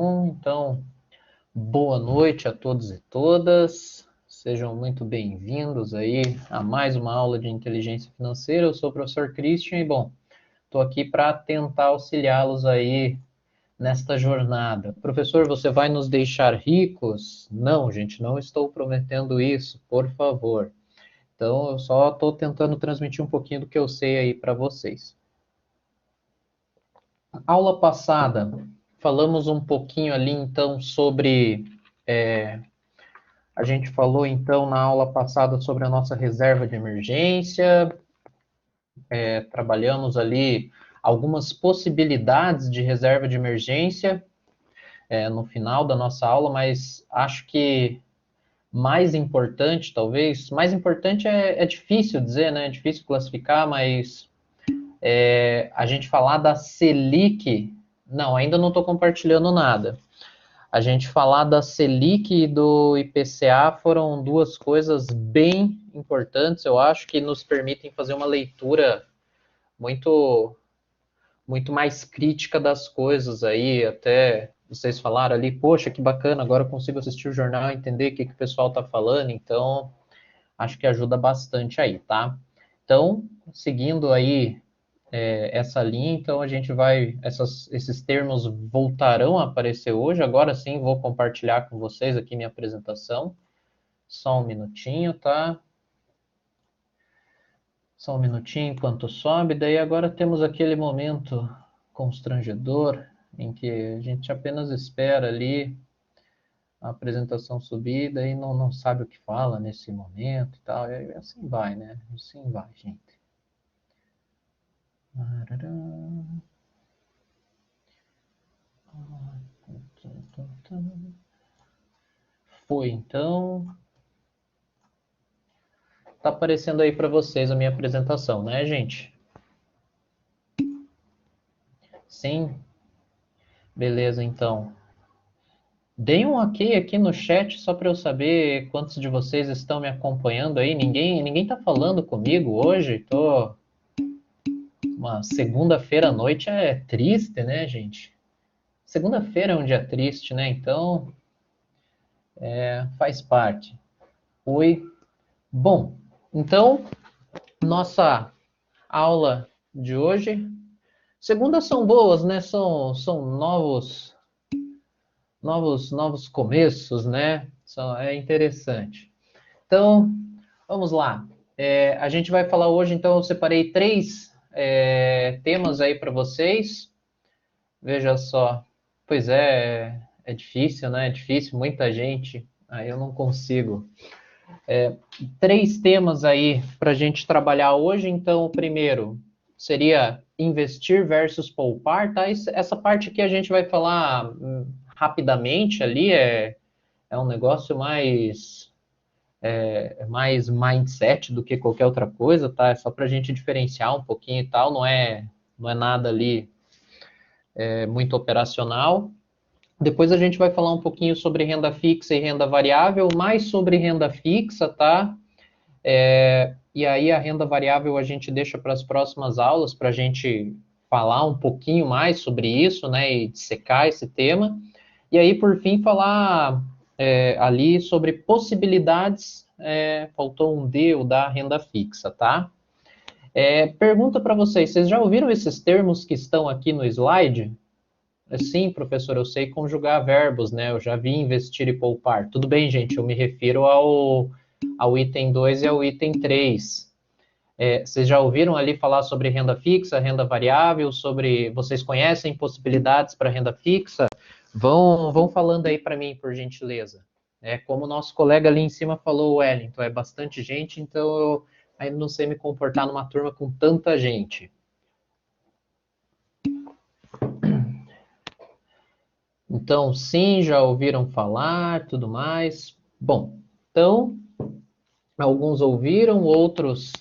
nenhum, então boa noite a todos e todas. Sejam muito bem-vindos aí a mais uma aula de inteligência financeira. Eu sou o professor Christian e, bom, estou aqui para tentar auxiliá-los aí nesta jornada. Professor, você vai nos deixar ricos? Não, gente, não estou prometendo isso, por favor. Então, eu só estou tentando transmitir um pouquinho do que eu sei aí para vocês. Aula passada, falamos um pouquinho ali, então, sobre... a gente falou, então, na aula passada sobre a nossa reserva de emergência, trabalhamos ali algumas possibilidades de reserva de emergência no final da nossa aula, mas acho que mais importante, talvez, mais importante é difícil dizer, né? É difícil classificar, mas a gente falar da Selic... Não, ainda não estou compartilhando nada. A gente falar da Selic e do IPCA foram duas coisas bem importantes, eu acho, que nos permitem fazer uma leitura muito, muito mais crítica das coisas aí. Até vocês falaram ali, poxa, que bacana, agora eu consigo assistir o jornal, entender o que o pessoal está falando, então acho que ajuda bastante aí, tá? Então, seguindo aí essa linha, então a gente vai, esses termos voltarão a aparecer hoje. Agora sim vou compartilhar com vocês aqui minha apresentação. Só um minutinho, tá? Só um minutinho enquanto sobe. Daí agora temos aquele momento constrangedor em que a gente apenas espera ali a apresentação subir, daí não sabe o que fala nesse momento e tal. E assim vai, né? Assim vai, gente. Foi, então. Tá aparecendo aí para vocês a minha apresentação, né, gente? Sim? Beleza, então. Deem um ok aqui no chat só para eu saber quantos de vocês estão me acompanhando aí. Ninguém tá falando comigo hoje. Tô uma segunda-feira à noite é triste, né, gente? Segunda-feira é um dia triste, né? Então, faz parte. Oi. Bom, então, nossa aula de hoje. Segundas são boas, né? São novos começos, né? É interessante. Então, vamos lá. A gente vai falar hoje, então, eu separei três temas aí para vocês. Veja só. Pois é difícil, né? É difícil, muita gente. Aí eu não consigo. Três temas aí para a gente trabalhar hoje. Então, o primeiro seria investir versus poupar, tá? Essa parte aqui a gente vai falar rapidamente ali, é um negócio mais mindset do que qualquer outra coisa, tá? É só para a gente diferenciar um pouquinho e tal, não é nada ali muito operacional. Depois a gente vai falar um pouquinho sobre renda fixa e renda variável, mais sobre renda fixa, tá? E aí a renda variável a gente deixa para as próximas aulas para a gente falar um pouquinho mais sobre isso, né? E dissecar esse tema. E aí, por fim, falar ali sobre possibilidades, faltou um D, o da renda fixa, tá? Pergunta para vocês já ouviram esses termos que estão aqui no slide? Sim, professor, eu sei conjugar verbos, né? Eu já vi investir e poupar. Tudo bem, gente, eu me refiro ao item 2 e ao item 3. Vocês já ouviram ali falar sobre renda fixa, renda variável, vocês conhecem possibilidades para renda fixa? Vão falando aí para mim, por gentileza. Como o nosso colega ali em cima falou, o Wellington, é bastante gente, então eu ainda não sei me comportar numa turma com tanta gente. Então, sim, já ouviram falar, tudo mais. Bom, então, alguns ouviram, outros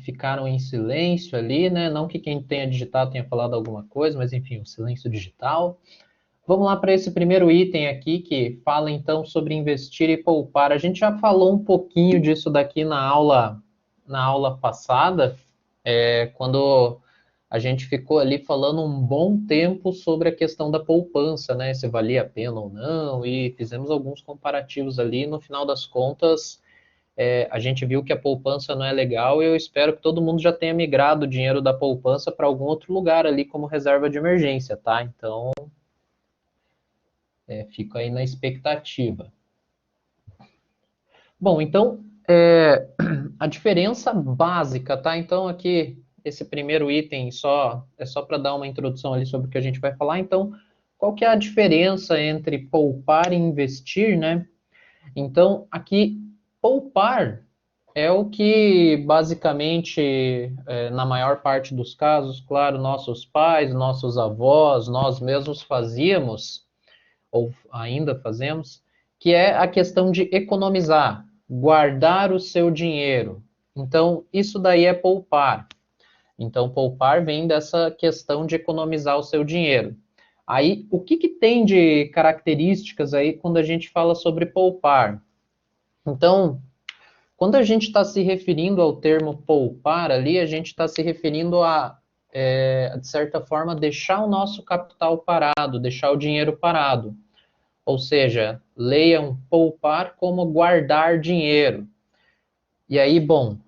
ficaram em silêncio ali, né? Não que quem tenha digitado tenha falado alguma coisa, mas enfim, o silêncio digital. Vamos lá para esse primeiro item aqui, que fala então sobre investir e poupar. A gente já falou um pouquinho disso daqui na aula passada, quando a gente ficou ali falando um bom tempo sobre a questão da poupança, né? Se valia a pena ou não, e fizemos alguns comparativos ali. No final das contas, a gente viu que a poupança não é legal e eu espero que todo mundo já tenha migrado o dinheiro da poupança para algum outro lugar ali como reserva de emergência, tá? Então, fico aí na expectativa. Bom, então, a diferença básica, tá? Então, aqui, esse primeiro item é só para dar uma introdução ali sobre o que a gente vai falar. Então, qual que é a diferença entre poupar e investir, né? Então, aqui, poupar é o que, basicamente, na maior parte dos casos, claro, nossos pais, nossos avós, nós mesmos fazíamos, ou ainda fazemos, que é a questão de economizar, guardar o seu dinheiro. Então, isso daí é poupar. Então, poupar vem dessa questão de economizar o seu dinheiro. Aí, o que, que tem de características aí quando a gente fala sobre poupar? Então, quando a gente está se referindo ao termo poupar ali, a gente está se referindo de certa forma, deixar o nosso capital parado, deixar o dinheiro parado. Ou seja, leiam poupar como guardar dinheiro. E aí, bom,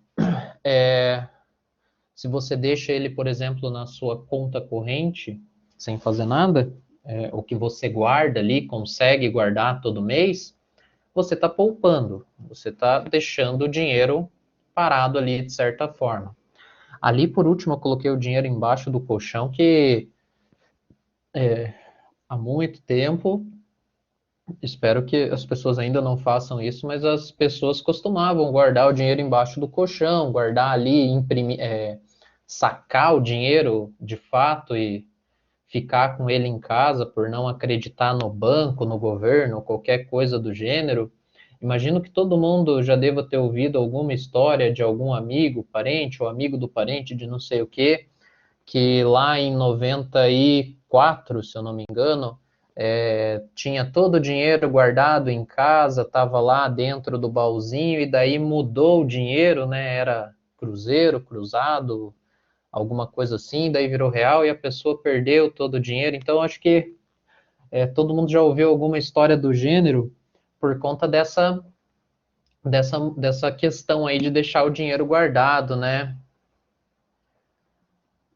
se você deixa ele, por exemplo, na sua conta corrente, sem fazer nada, o que você guarda ali, consegue guardar todo mês, você está poupando, você está deixando o dinheiro parado ali, de certa forma. Ali, por último, eu coloquei o dinheiro embaixo do colchão, que há muito tempo, espero que as pessoas ainda não façam isso, mas as pessoas costumavam guardar o dinheiro embaixo do colchão, guardar ali, imprimir, sacar o dinheiro de fato e ficar com ele em casa por não acreditar no banco, no governo, qualquer coisa do gênero. Imagino que todo mundo já deva ter ouvido alguma história de algum amigo, parente ou amigo do parente de não sei o quê, que lá em 94, se eu não me engano, tinha todo o dinheiro guardado em casa, estava lá dentro do baúzinho, e daí mudou o dinheiro, né? Era cruzeiro, cruzado, alguma coisa assim, daí virou real e a pessoa perdeu todo o dinheiro. Então, acho que todo mundo já ouviu alguma história do gênero por conta dessa questão aí de deixar o dinheiro guardado, né?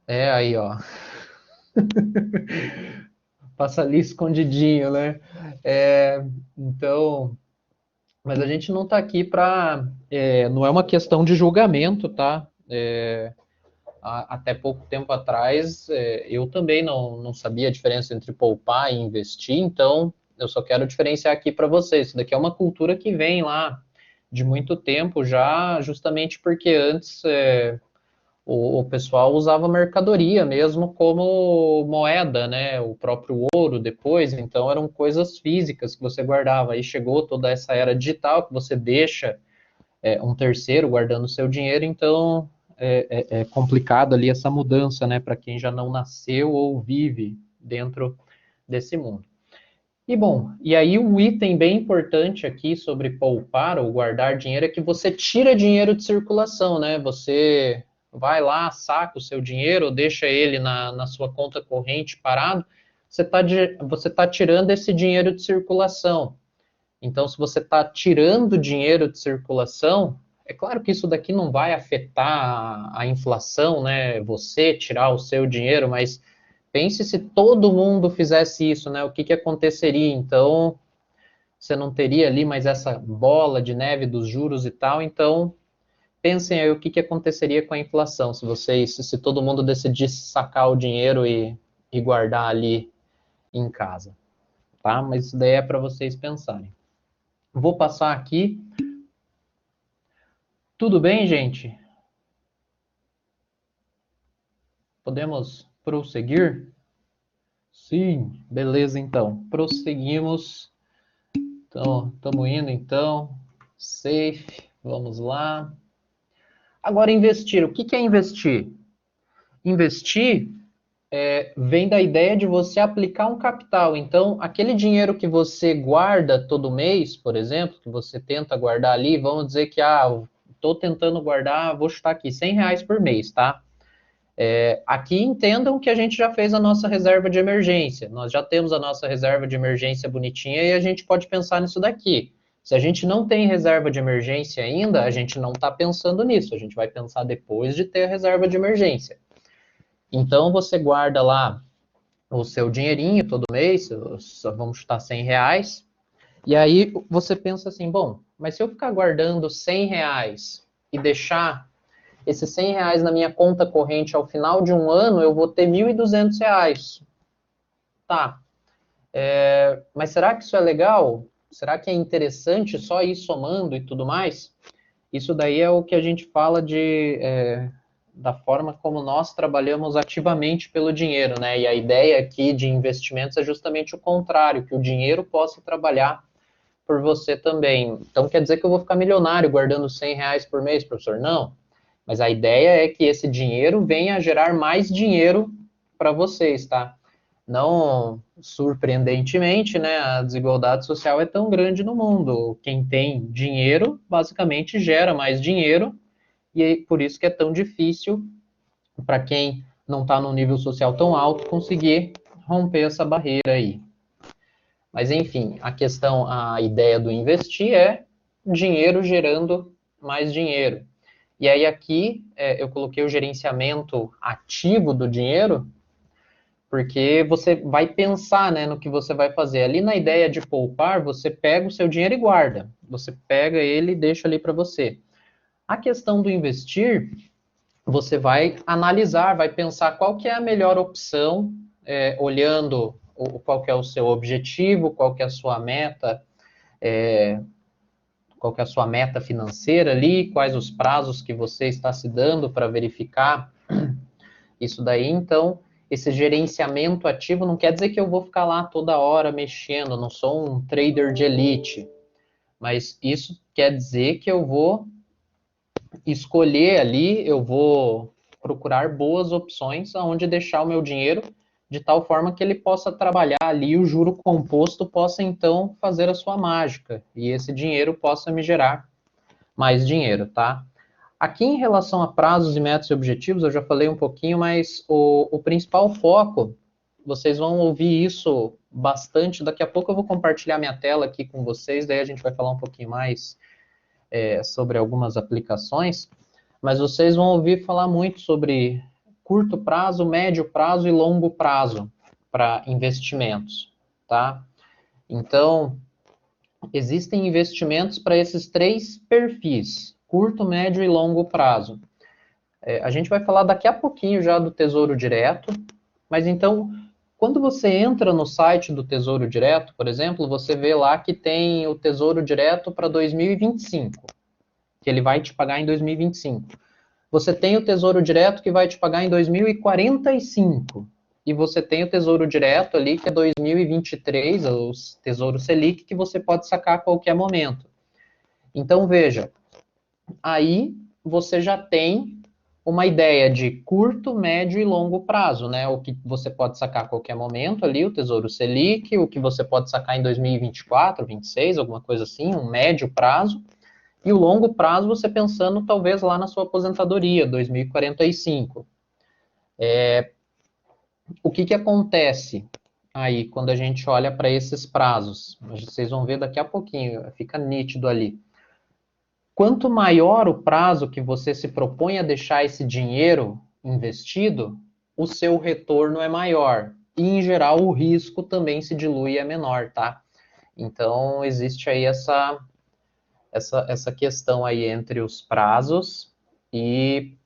Aí, ó. Passa ali escondidinho, né? Então, mas a gente não está aqui para. Não é uma questão de julgamento, tá? Até pouco tempo atrás, eu também não sabia a diferença entre poupar e investir, então eu só quero diferenciar aqui para vocês. Isso daqui é uma cultura que vem lá de muito tempo já, justamente porque antes o pessoal usava mercadoria mesmo como moeda, né? O próprio ouro depois, então eram coisas físicas que você guardava. Aí chegou toda essa era digital que você deixa um terceiro guardando o seu dinheiro, então é complicado ali essa mudança, né? Para quem já não nasceu ou vive dentro desse mundo. E bom, e aí um item bem importante aqui sobre poupar ou guardar dinheiro é que você tira dinheiro de circulação, né? Você vai lá, saca o seu dinheiro, deixa ele na sua conta corrente parado, você tá tirando esse dinheiro de circulação. Então, se você está tirando dinheiro de circulação, é claro que isso daqui não vai afetar a inflação, né? Você tirar o seu dinheiro, mas pense se todo mundo fizesse isso, né? O que aconteceria? Então, você não teria ali mais essa bola de neve dos juros e tal. Então, pensem aí o que aconteceria com a inflação se todo mundo decidisse sacar o dinheiro e guardar ali em casa, tá? Mas isso daí é para vocês pensarem. Vou passar aqui. Tudo bem, gente? Podemos prosseguir? Sim, beleza então. Prosseguimos. Então, estamos indo então. Safe, vamos lá. Agora, investir. O que é investir? Investir vem da ideia de você aplicar um capital. Então, aquele dinheiro que você guarda todo mês, por exemplo, que você tenta guardar ali, vamos dizer que, estou tentando guardar, vou chutar aqui, R$ 100 por mês, tá? Aqui entendam que a gente já fez a nossa reserva de emergência. Nós já temos a nossa reserva de emergência bonitinha e a gente pode pensar nisso daqui. Se a gente não tem reserva de emergência ainda, a gente não está pensando nisso. A gente vai pensar depois de ter a reserva de emergência. Então, você guarda lá o seu dinheirinho todo mês, vamos chutar R$ 100, e aí você pensa assim, bom, mas se eu ficar guardando R$ 100 e deixar esses R$ 100 na minha conta corrente ao final de um ano, eu vou ter R$ 1.200. Tá, mas será que isso é legal? Será que é interessante só ir somando e tudo mais? Isso daí é o que a gente fala da forma como nós trabalhamos ativamente pelo dinheiro, né? E a ideia aqui de investimentos é justamente o contrário, que o dinheiro possa trabalhar por você também. Então quer dizer que eu vou ficar milionário guardando R$ 100 por mês, professor? Não. Mas a ideia é que esse dinheiro venha a gerar mais dinheiro para vocês, tá? Não surpreendentemente, né? A desigualdade social é tão grande no mundo. Quem tem dinheiro, basicamente, gera mais dinheiro, e por isso que é tão difícil para quem não está num nível social tão alto conseguir romper essa barreira aí. Mas enfim, a ideia do investir é dinheiro gerando mais dinheiro. E aí aqui eu coloquei o gerenciamento ativo do dinheiro, porque você vai pensar, né, no que você vai fazer. Ali na ideia de poupar, você pega o seu dinheiro e guarda. Você pega ele e deixa ali para você. A questão do investir, você vai analisar, vai pensar qual que é a melhor opção, olhando qual que é o seu objetivo, qual que é a sua meta, qual que é a sua meta financeira ali, quais os prazos que você está se dando para verificar isso daí. Então, esse gerenciamento ativo não quer dizer que eu vou ficar lá toda hora mexendo, não sou um trader de elite, mas isso quer dizer que eu vou escolher ali, eu vou procurar boas opções aonde deixar o meu dinheiro de tal forma que ele possa trabalhar ali, o juro composto possa então fazer a sua mágica e esse dinheiro possa me gerar mais dinheiro, tá? Aqui em relação a prazos e metas e objetivos, eu já falei um pouquinho, mas o principal foco, vocês vão ouvir isso bastante. Daqui a pouco eu vou compartilhar minha tela aqui com vocês, daí a gente vai falar um pouquinho mais sobre algumas aplicações, mas vocês vão ouvir falar muito sobre curto prazo, médio prazo e longo prazo para investimentos, tá? Então, existem investimentos para esses três perfis, curto, médio e longo prazo. A gente vai falar daqui a pouquinho já do Tesouro Direto, mas então, quando você entra no site do Tesouro Direto, por exemplo, você vê lá que tem o Tesouro Direto para 2025, que ele vai te pagar em 2025. Você tem o Tesouro Direto que vai te pagar em 2045. E você tem o Tesouro Direto ali, que é 2023, o Tesouro Selic, que você pode sacar a qualquer momento. Então, veja, aí você já tem uma ideia de curto, médio e longo prazo, né? O que você pode sacar a qualquer momento ali, o Tesouro Selic, o que você pode sacar em 2024, 2026, alguma coisa assim, um médio prazo. E o longo prazo, você pensando talvez lá na sua aposentadoria, 2045. O que acontece aí quando a gente olha para esses prazos? Vocês vão ver daqui a pouquinho, fica nítido ali. Quanto maior o prazo que você se propõe a deixar esse dinheiro investido, o seu retorno é maior. E, em geral, o risco também se dilui e é menor, tá? Então, existe aí essa questão aí entre os prazos e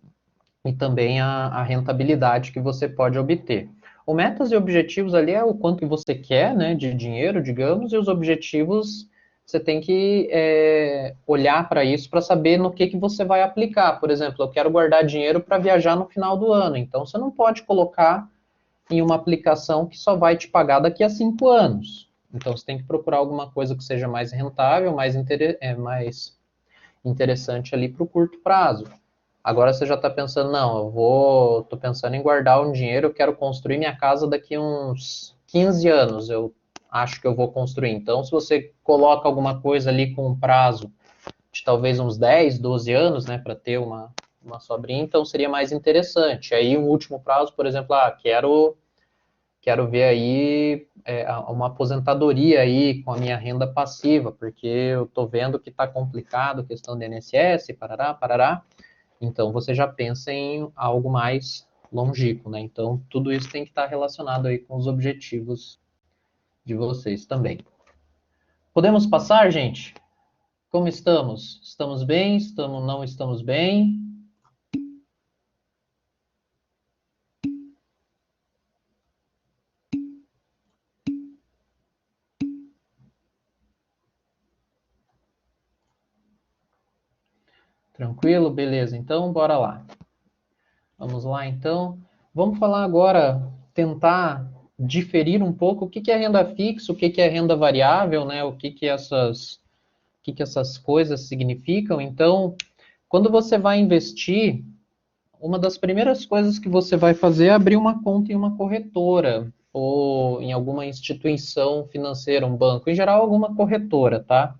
também a rentabilidade que você pode obter. O metas e objetivos ali é o quanto que você quer, né, de dinheiro, digamos, e os objetivos você tem que olhar para isso para saber no que você vai aplicar. Por exemplo, eu quero guardar dinheiro para viajar no final do ano, então você não pode colocar em uma aplicação que só vai te pagar daqui a 5 anos. Então você tem que procurar alguma coisa que seja mais rentável, mais interessante ali para o curto prazo. Agora você já está pensando, não, estou pensando em guardar um dinheiro, eu quero construir minha casa daqui a uns 15 anos, eu acho que eu vou construir. Então, se você coloca alguma coisa ali com um prazo de talvez uns 10, 12 anos, né, para ter uma uma sobrinha, então seria mais interessante. Aí um último prazo, por exemplo, quero ver aí uma aposentadoria aí com a minha renda passiva, porque eu estou vendo que está complicado a questão do INSS, parará, parará. Então você já pensa em algo mais longínquo, né? Então tudo isso tem que estar relacionado aí com os objetivos de vocês também. Podemos passar, gente? Como estamos? Estamos bem? Não estamos bem? Tranquilo? Beleza. Então, bora lá. Vamos lá, então. Vamos falar agora, tentar diferir um pouco o que é renda fixa, o que é renda variável, né? O que essas coisas significam. Então, quando você vai investir, uma das primeiras coisas que você vai fazer é abrir uma conta em uma corretora ou em alguma instituição financeira, um banco, em geral alguma corretora, tá?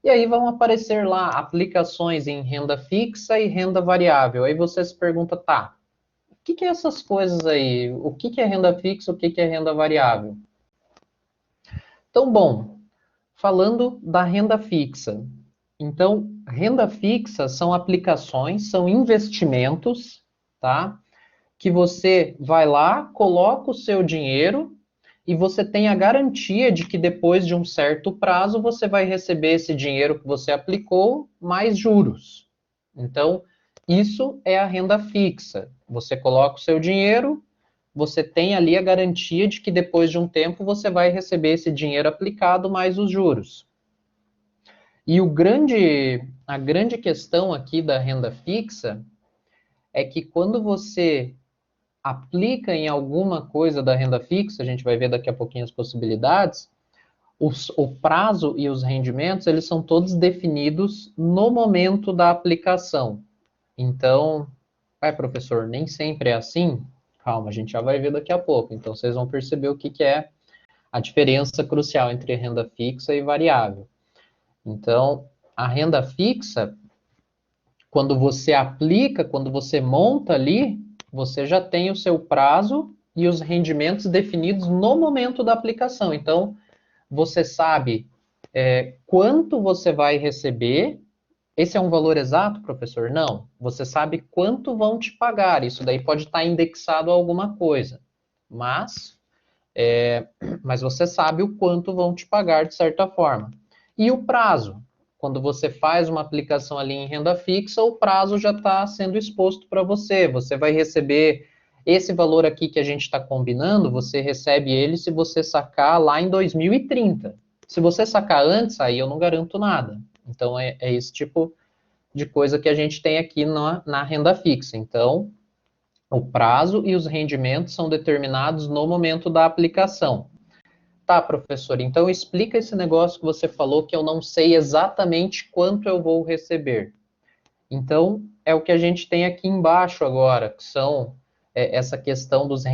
E aí vão aparecer lá aplicações em renda fixa e renda variável. Aí você se pergunta, tá, o que é essas coisas aí? O que é renda fixa, o que é renda variável? Então, bom, falando da renda fixa. Então, renda fixa são aplicações, são investimentos, tá? Que você vai lá, coloca o seu dinheiro e você tem a garantia de que depois de um certo prazo você vai receber esse dinheiro que você aplicou mais juros. Então, isso é a renda fixa. Você coloca o seu dinheiro, você tem ali a garantia de que depois de um tempo você vai receber esse dinheiro aplicado mais os juros. E a grande questão aqui da renda fixa é que quando você aplica em alguma coisa da renda fixa, a gente vai ver daqui a pouquinho as possibilidades, o prazo e os rendimentos, eles são todos definidos no momento da aplicação. Então, professor, nem sempre é assim? Calma, a gente já vai ver daqui a pouco. Então, vocês vão perceber o que é a diferença crucial entre renda fixa e variável. Então, a renda fixa, quando você aplica, quando você monta ali, você já tem o seu prazo e os rendimentos definidos no momento da aplicação. Então, você sabe quanto você vai receber. Esse é um valor exato, professor? Não. Você sabe quanto vão te pagar. Isso daí pode estar indexado a alguma coisa. Mas você sabe o quanto vão te pagar de certa forma. E o prazo? Quando você faz uma aplicação ali em renda fixa, o prazo já está sendo exposto para você. Você vai receber esse valor aqui que a gente está combinando, você recebe ele se você sacar lá em 2030. Se você sacar antes, aí eu não garanto nada. Então, é esse tipo de coisa que a gente tem aqui na renda fixa. Então, o prazo e os rendimentos são determinados no momento da aplicação. Tá, professor, então explica esse negócio que você falou que eu não sei exatamente quanto eu vou receber. Então, é o que a gente tem aqui embaixo agora, que são essa questão dos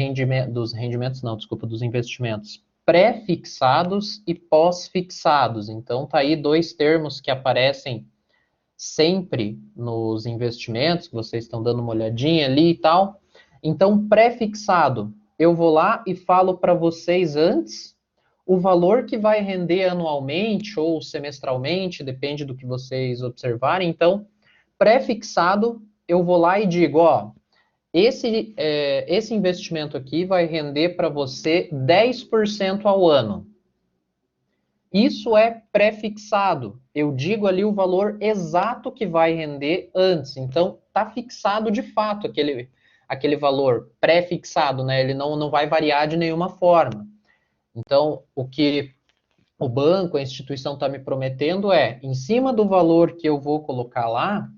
investimentos pré-fixados e pós-fixados. Então, tá aí dois termos que aparecem sempre nos investimentos, que vocês estão dando uma olhadinha ali e tal. Então, pré-fixado, eu vou lá e falo para vocês antes o valor que vai render anualmente ou semestralmente, depende do que vocês observarem. Então, pré-fixado, eu vou lá e digo, ó, esse investimento aqui vai render para você 10% ao ano. Isso é pré-fixado. Eu digo ali o valor exato que vai render antes. Então, está fixado de fato aquele valor pré-fixado, né? Ele não vai variar de nenhuma forma. Então, o que o banco, a instituição está me prometendo em cima do valor que eu vou colocar lá,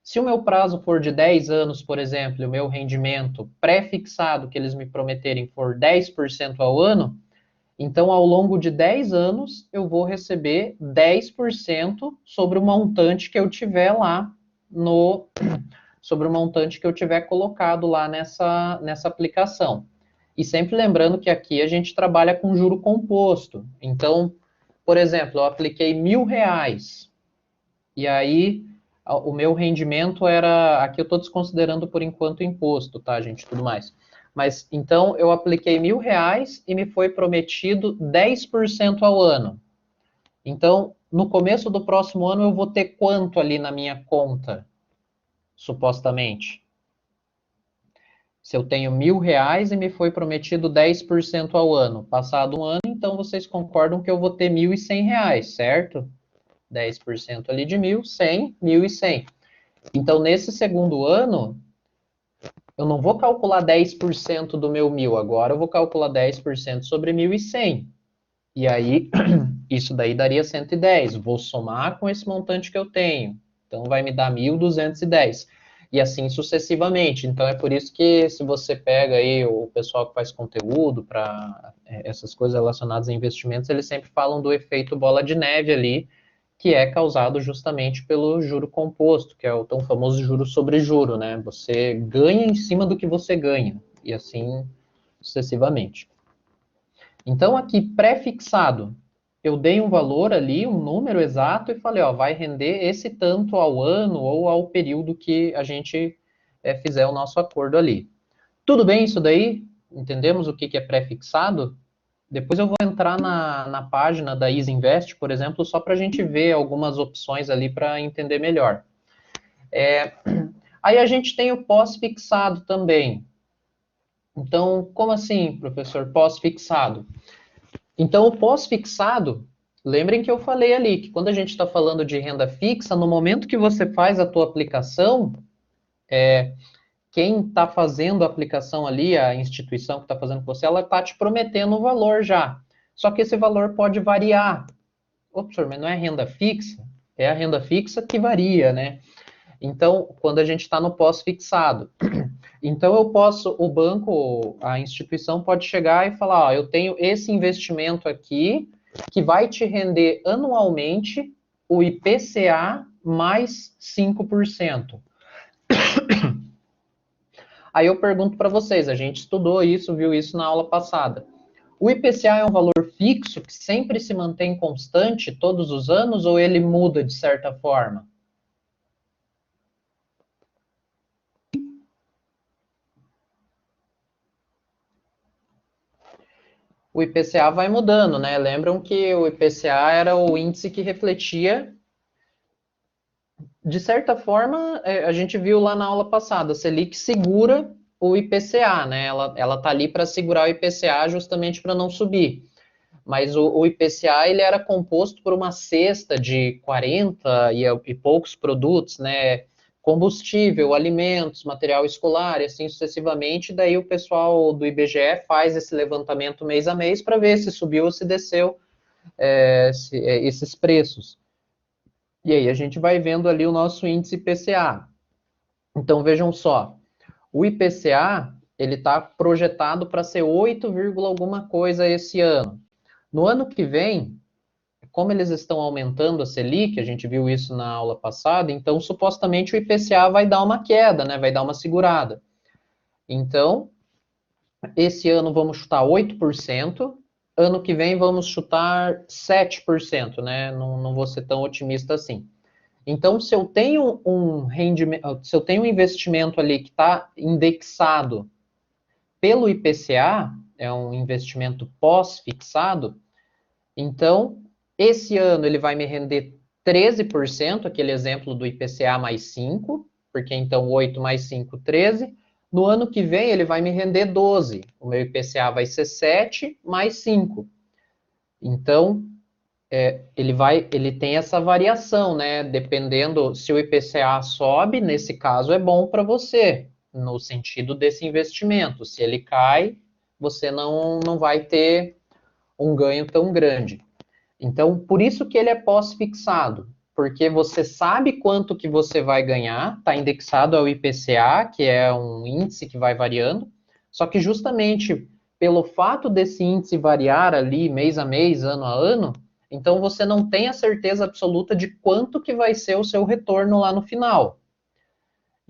se o meu prazo for de 10 anos, por exemplo, e o meu rendimento pré-fixado que eles me prometerem for 10% ao ano, então, ao longo de 10 anos, eu vou receber 10% sobre o montante que eu tiver lá sobre o montante que eu tiver colocado lá nessa aplicação. E sempre lembrando que aqui a gente trabalha com juro composto. Então, por exemplo, eu apliquei R$1.000. E aí, o meu rendimento era, aqui eu estou desconsiderando por enquanto o imposto, tá, gente, tudo mais. Mas, então, eu apliquei R$ 1.000 e me foi prometido 10% ao ano. Então, no começo do próximo ano, eu vou ter quanto ali na minha conta, supostamente? Se eu tenho R$ 1.000 e me foi prometido 10% ao ano, passado um ano, então vocês concordam que eu vou ter R$ 1.100, certo? 10% ali de 1.000, 100, 1.100. Então, nesse segundo ano, eu não vou calcular 10% do meu 1.000, agora eu vou calcular 10% sobre 1.100. E aí, isso daí daria 110. Vou somar com esse montante que eu tenho. Então, vai me dar 1.210. E assim sucessivamente. Então, é por isso que se você pega aí o pessoal que faz conteúdo para essas coisas relacionadas a investimentos, eles sempre falam do efeito bola de neve ali, que é causado justamente pelo juro composto, que é o tão famoso juro sobre juro, né? Você ganha em cima do que você ganha, e assim sucessivamente. Então, aqui, pré-fixado, eu dei um valor ali, um número exato, e falei, ó, vai render esse tanto ao ano ou ao período que a gente fizer o nosso acordo ali. Tudo bem isso daí? Entendemos o que é pré-fixado? Depois eu vou entrar na página da Easy Invest, por exemplo, só para a gente ver algumas opções ali para entender melhor. Aí a gente tem o pós-fixado também. Então, como assim, professor, pós-fixado? Então, o pós-fixado, lembrem que eu falei ali, que quando a gente está falando de renda fixa, no momento que você faz a tua aplicação, quem está fazendo a aplicação ali, a instituição que está fazendo com você, ela está te prometendo o valor já. Só que esse valor pode variar. Ô, professor, mas não é renda fixa? É a renda fixa que varia, né? Então, quando a gente está no pós-fixado. Então, eu posso, o banco, a instituição pode chegar e falar, ó, eu tenho esse investimento aqui, que vai te render anualmente o IPCA mais 5%. Aí eu pergunto para vocês, a gente estudou isso, viu isso na aula passada. O IPCA é um valor fixo que sempre se mantém constante todos os anos ou ele muda de certa forma? O IPCA vai mudando, né? Lembram que o IPCA era o índice que refletia, de certa forma, a gente viu lá na aula passada, a Selic segura o IPCA, né? Ela tá ali para segurar o IPCA justamente para não subir. Mas o IPCA ele era composto por uma cesta de 40 e poucos produtos, né? Combustível, alimentos, material escolar e assim sucessivamente. Daí o pessoal do IBGE faz esse levantamento mês a mês para ver se subiu ou se desceu esses preços. E aí a gente vai vendo ali o nosso índice IPCA. Então vejam só, o IPCA ele está projetado para ser 8, alguma coisa esse ano. No ano que vem, como eles estão aumentando a Selic, a gente viu isso na aula passada, então supostamente o IPCA vai dar uma queda, né? Vai dar uma segurada. Então, esse ano vamos chutar 8%, ano que vem vamos chutar 7%, né? Não vou ser tão otimista assim. Então, se eu tenho um rendimento, se eu tenho um investimento ali que está indexado pelo IPCA, é um investimento pós-fixado, então esse ano ele vai me render 13%, aquele exemplo do IPCA mais 5, porque então 8 mais 5, 13. No ano que vem ele vai me render 12. O meu IPCA vai ser 7 mais 5. Então, ele tem essa variação, né? Dependendo se o IPCA sobe, nesse caso é bom para você, no sentido desse investimento. Se ele cai, você não vai ter um ganho tão grande. Então, por isso que ele é pós-fixado, porque você sabe quanto que você vai ganhar, está indexado ao IPCA, que é um índice que vai variando, só que justamente pelo fato desse índice variar ali mês a mês, ano a ano, então você não tem a certeza absoluta de quanto que vai ser o seu retorno lá no final.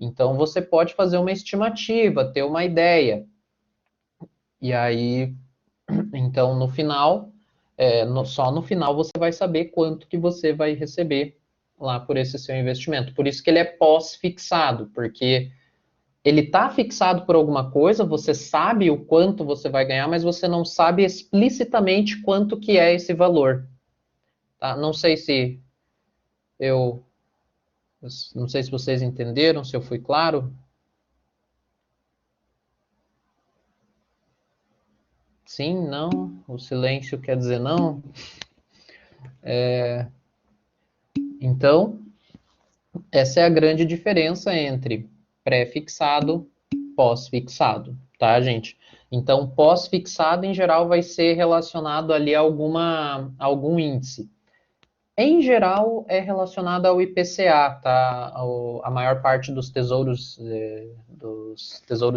Então você pode fazer uma estimativa, ter uma ideia. E aí, então no final, só no final você vai saber quanto que você vai receber lá por esse seu investimento. Por isso que ele é pós-fixado, porque ele está fixado por alguma coisa, você sabe o quanto você vai ganhar, mas você não sabe explicitamente quanto que é esse valor. Tá? Não sei se eu... Não sei se vocês entenderam, se eu fui claro. Sim, não. O silêncio quer dizer não. Então, essa é a grande diferença entre pré-fixado e pós-fixado, tá, gente? Então, pós-fixado, em geral, vai ser relacionado ali a algum índice. Em geral, é relacionado ao IPCA, tá? A maior parte dos tesouros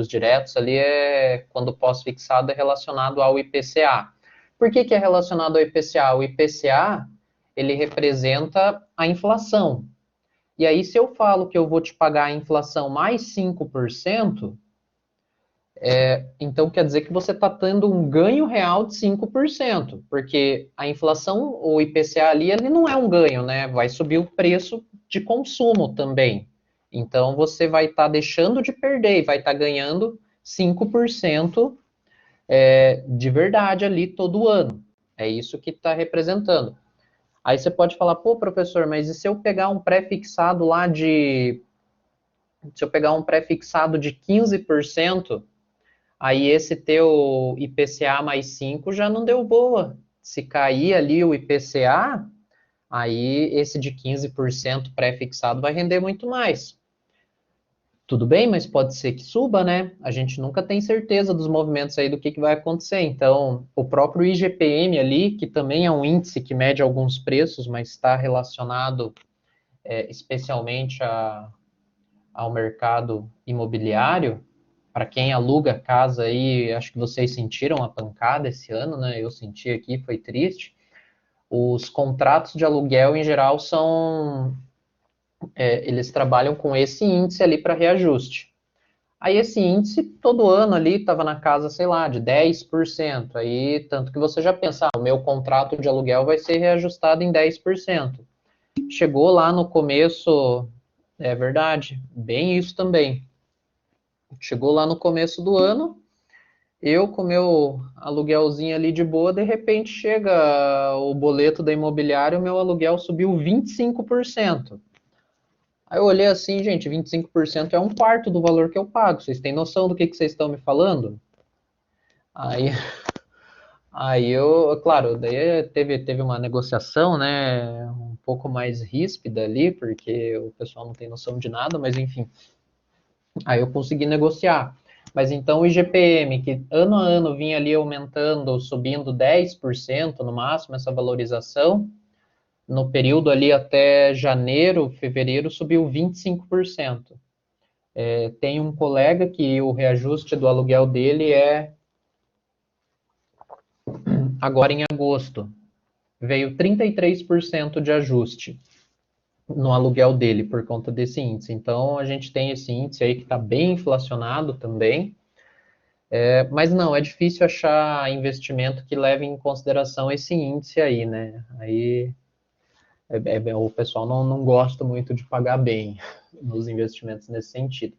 diretos ali quando pós-fixado, é relacionado ao IPCA. Por que que é relacionado ao IPCA? O IPCA, ele representa a inflação. E aí, se eu falo que eu vou te pagar a inflação mais 5%, então quer dizer que você está tendo um ganho real de 5%, porque a inflação, o IPCA ali, ele não é um ganho, né? Vai subir o preço de consumo também. Então você vai estar deixando de perder e vai estar ganhando 5% de verdade ali todo ano. É isso que está representando. Aí você pode falar, pô, professor, mas e se eu pegar um pré-fixado lá de. Se eu pegar um pré-fixado de 15%, aí esse teu IPCA mais 5 já não deu boa. Se cair ali o IPCA, aí esse de 15% pré-fixado vai render muito mais. Tudo bem, mas pode ser que suba, né? A gente nunca tem certeza dos movimentos aí do que vai acontecer. Então, o próprio IGPM ali, que também é um índice que mede alguns preços, mas está relacionado especialmente ao mercado imobiliário, para quem aluga casa aí, acho que vocês sentiram a pancada esse ano, né? Eu senti aqui, foi triste. Os contratos de aluguel, em geral, eles trabalham com esse índice ali para reajuste. Aí esse índice, todo ano ali, estava na casa, sei lá, de 10%. Aí, tanto que você já pensa, o meu contrato de aluguel vai ser reajustado em 10%. Chegou lá no começo, é verdade, bem isso também. Chegou lá no começo do ano, eu com meu aluguelzinho ali de boa, de repente chega o boleto da imobiliária, o meu aluguel subiu 25%. Aí eu olhei assim, gente, 25% é um quarto do valor que eu pago. Vocês têm noção do que vocês estão me falando? Aí, aí eu, claro, daí teve uma negociação, né, um pouco mais ríspida ali, porque o pessoal não tem noção de nada, mas enfim. Aí eu consegui negociar. Mas então o IGPM, que ano a ano vinha ali aumentando, subindo 10% no máximo, essa valorização, no período ali até janeiro, fevereiro, subiu 25%. Tem um colega que o reajuste do aluguel dele é agora em agosto. Veio 33% de ajuste no aluguel dele por conta desse índice. Então a gente tem esse índice aí que está bem inflacionado também. Mas não, é difícil achar investimento que leve em consideração esse índice aí, né? Aí o pessoal não gosta muito de pagar bem nos investimentos nesse sentido.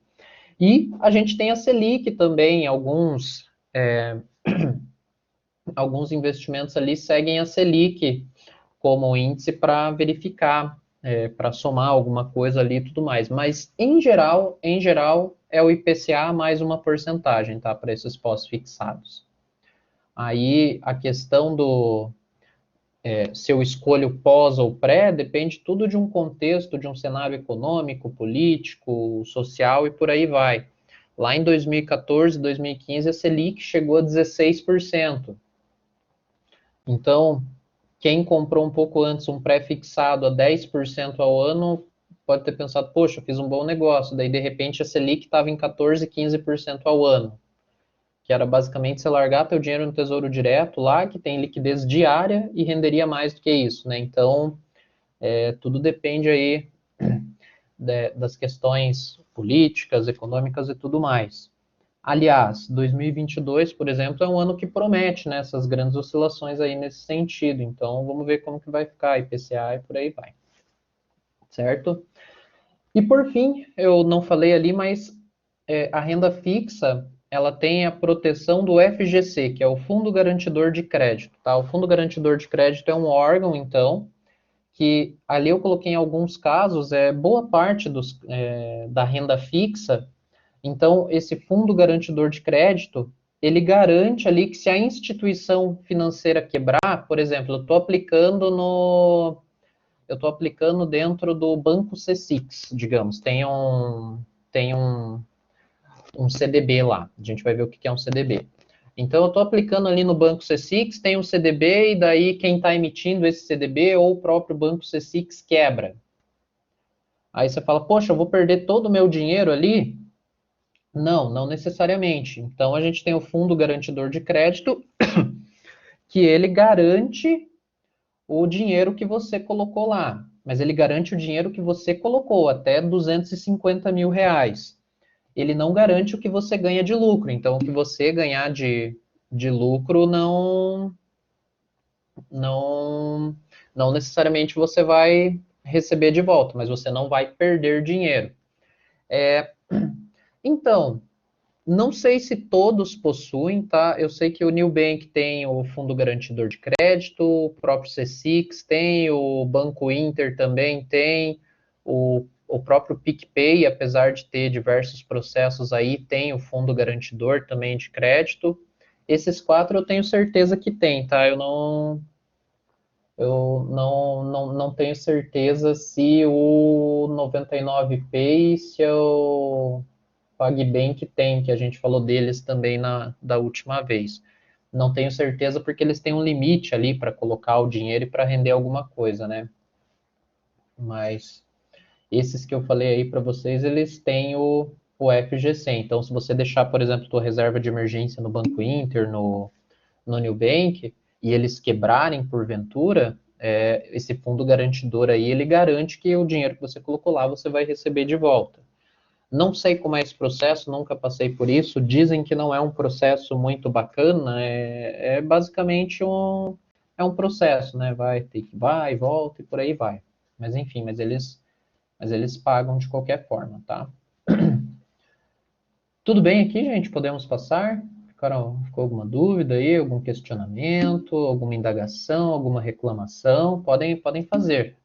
E a gente tem a Selic também, alguns investimentos ali seguem a Selic como índice para verificar, para somar alguma coisa ali e tudo mais. Mas em geral, é o IPCA mais uma porcentagem, tá? Para esses pós-fixados. Aí a questão se eu escolho pós ou pré, depende tudo de um contexto, de um cenário econômico, político, social e por aí vai. Lá em 2014, 2015, a Selic chegou a 16%. Então, quem comprou um pouco antes um pré-fixado a 10% ao ano, pode ter pensado, poxa, fiz um bom negócio. Daí, de repente, a Selic estava em 14, 15% ao ano. Que era basicamente você largar teu dinheiro no Tesouro Direto lá, que tem liquidez diária e renderia mais do que isso, né? Então, tudo depende aí das questões políticas, econômicas e tudo mais. Aliás, 2022, por exemplo, é um ano que promete, né, essas grandes oscilações aí nesse sentido. Então, vamos ver como que vai ficar IPCA e por aí vai. certo? E por fim, eu não falei ali, mas a renda fixa, ela tem a proteção do FGC, que é o Fundo Garantidor de Crédito, tá? O Fundo Garantidor de Crédito é um órgão, então, que ali eu coloquei em alguns casos, boa parte da renda fixa. Então, esse Fundo Garantidor de Crédito, ele garante ali que se a instituição financeira quebrar, por exemplo, eu estou aplicando dentro do Banco C6, digamos, tem um CDB lá. A gente vai ver o que é um CDB. Então, eu estou aplicando ali no Banco C6, tem um CDB, e daí quem está emitindo esse CDB ou o próprio Banco C6 quebra. Aí você fala, poxa, eu vou perder todo o meu dinheiro ali? Não, não necessariamente. Então, a gente tem o Fundo Garantidor de Crédito, que ele garante o dinheiro que você colocou lá. Mas ele garante o dinheiro que você colocou, até 250 mil reais. Ele não garante o que você ganha de lucro. Então, o que você ganhar de lucro não, não necessariamente você vai receber de volta, mas você não vai perder dinheiro. Então, não sei se todos possuem, tá? Eu sei que o Nubank tem o Fundo Garantidor de Crédito, o próprio C6 tem, o Banco Inter também tem, o próprio PicPay, apesar de ter diversos processos aí, tem o Fundo Garantidor também de Crédito. Esses quatro eu tenho certeza que tem, tá? Eu não tenho certeza se o 99Pay, se o PagBank tem, que a gente falou deles também da última vez. Não tenho certeza porque eles têm um limite ali para colocar o dinheiro e para render alguma coisa, né? Mas esses que eu falei aí para vocês, eles têm o FGC. Então, se você deixar, por exemplo, tua reserva de emergência no Banco Inter, no Nubank, e eles quebrarem porventura, esse fundo garantidor aí, ele garante que o dinheiro que você colocou lá, você vai receber de volta. Não sei como é esse processo, nunca passei por isso. Dizem que não é um processo muito bacana, é basicamente um processo, né? Vai e volta e por aí vai. Mas enfim, mas eles pagam de qualquer forma, tá? Tudo bem aqui, gente? Podemos passar? Ficou alguma dúvida aí, algum questionamento, alguma indagação, alguma reclamação? Podem fazer.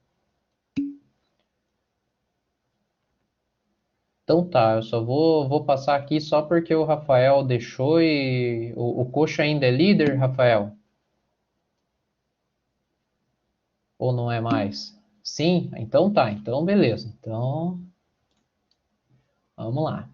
Então tá, eu só vou passar aqui só porque o Rafael deixou e o Coxa ainda é líder, Rafael? Ou não é mais? Sim? Então tá, então beleza. Então, vamos lá.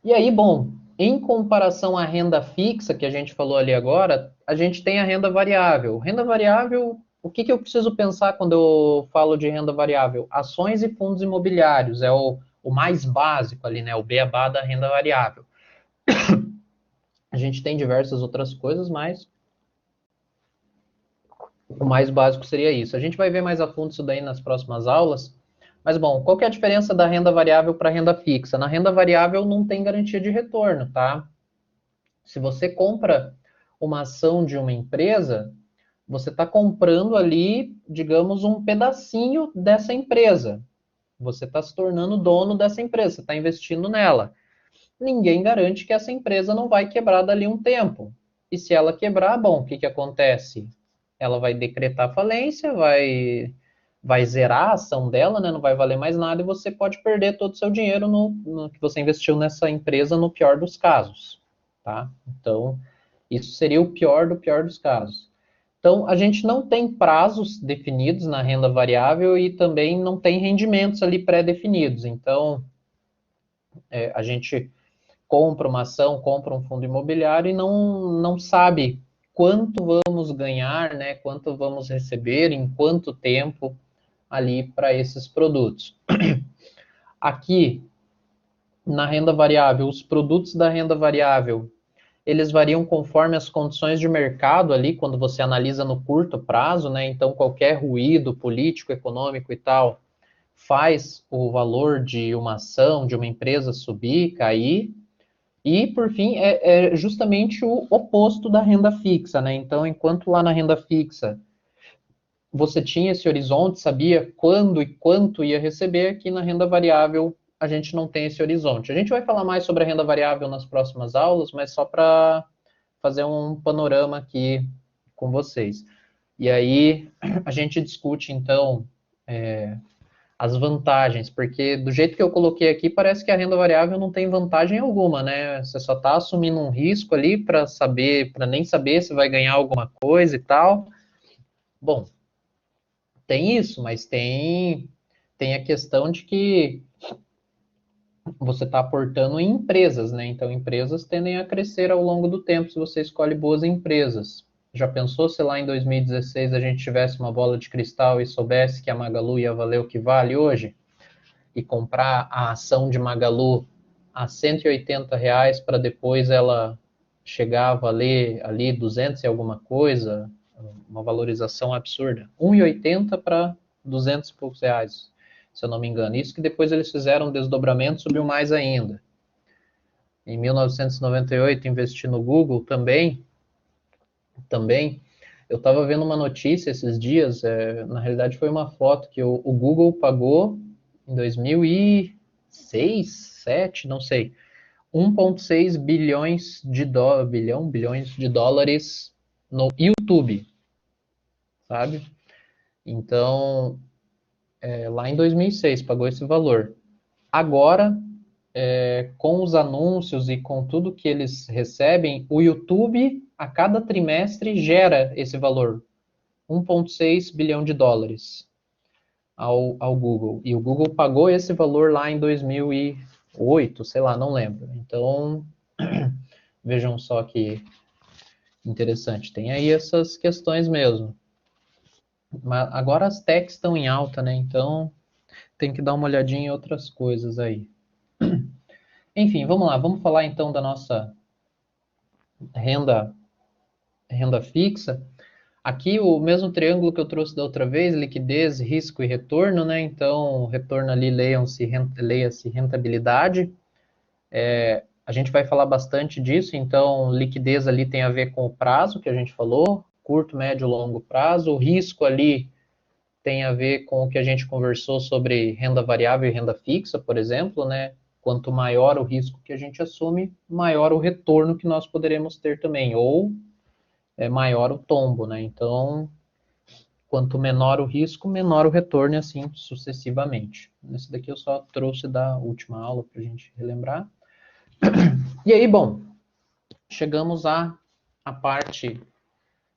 E aí, bom, em comparação à renda fixa que a gente falou ali agora, a gente tem a renda variável. Renda variável, o que eu preciso pensar quando eu falo de renda variável? Ações e fundos imobiliários, é o mais básico ali, né? O beabá da renda variável. A gente tem diversas outras coisas, mas o mais básico seria isso. A gente vai ver mais a fundo isso daí nas próximas aulas. Mas, bom, qual que é a diferença da renda variável para a renda fixa? Na renda variável não tem garantia de retorno, tá? Se você compra uma ação de uma empresa, você está comprando ali, digamos, um pedacinho dessa empresa. Você está se tornando dono dessa empresa, você está investindo nela. Ninguém garante que essa empresa não vai quebrar dali um tempo. E se ela quebrar, bom, o que acontece? Ela vai decretar falência, vai zerar a ação dela, né? Não vai valer mais nada e você pode perder todo o seu dinheiro no que você investiu nessa empresa no pior dos casos, tá? Então, isso seria o pior do pior dos casos. Então, a gente não tem prazos definidos na renda variável e também não tem rendimentos ali pré-definidos. Então, a gente compra uma ação, compra um fundo imobiliário e não sabe quanto vamos ganhar, né? Quanto vamos receber, em quanto tempo ali para esses produtos. Aqui, na renda variável, os produtos da renda variável, eles variam conforme as condições de mercado ali, quando você analisa no curto prazo, né? Então, qualquer ruído político, econômico e tal, faz o valor de uma ação, de uma empresa subir, cair. E, por fim, é justamente o oposto da renda fixa, né? Então, enquanto lá na renda fixa você tinha esse horizonte, sabia quando e quanto ia receber. Aqui na renda variável a gente não tem esse horizonte. A gente vai falar mais sobre a renda variável nas próximas aulas, mas só para fazer um panorama aqui com vocês. E aí a gente discute, então, as vantagens, porque do jeito que eu coloquei aqui, parece que a renda variável não tem vantagem alguma, né? Você só está assumindo um risco ali para nem saber se vai ganhar alguma coisa e tal. Bom, tem isso, mas tem a questão de que você está aportando em empresas, né? Então, empresas tendem a crescer ao longo do tempo se você escolhe boas empresas. Já pensou se lá em 2016 a gente tivesse uma bola de cristal e soubesse que a Magalu ia valer o que vale hoje? E comprar a ação de Magalu a R$ 180 para depois ela chegar a valer ali 200 e alguma coisa, uma valorização absurda. 1,80 para 200 e poucos reais, se eu não me engano. Isso que depois eles fizeram um desdobramento, subiu mais ainda. Em 1998, investi no Google também. Eu estava vendo uma notícia esses dias, na realidade foi uma foto que o Google pagou em 2006, 2007, não sei, 1,6 bilhões de dólares no YouTube, sabe? Então, lá em 2006 pagou esse valor. Agora, com os anúncios e com tudo que eles recebem, o YouTube, a cada trimestre, gera esse valor, 1,6 bilhão de dólares ao Google. E o Google pagou esse valor lá em 2008, sei lá, não lembro. Então, vejam só que interessante. Tem aí essas questões mesmo. Mas agora as techs estão em alta, né? Então, tem que dar uma olhadinha em outras coisas aí. Enfim, vamos lá. Vamos falar então da nossa renda fixa. Aqui o mesmo triângulo que eu trouxe da outra vez, liquidez, risco e retorno, né? Então, retorno ali, leia-se rentabilidade. A gente vai falar bastante disso, então liquidez ali tem a ver com o prazo que a gente falou, curto, médio, longo prazo. O risco ali tem a ver com o que a gente conversou sobre renda variável e renda fixa, por exemplo, né? Quanto maior o risco que a gente assume, maior o retorno que nós poderemos ter também, ou maior o tombo, né? Então, quanto menor o risco, menor o retorno e assim sucessivamente. Esse daqui eu só trouxe da última aula para a gente relembrar. E aí, bom, chegamos à parte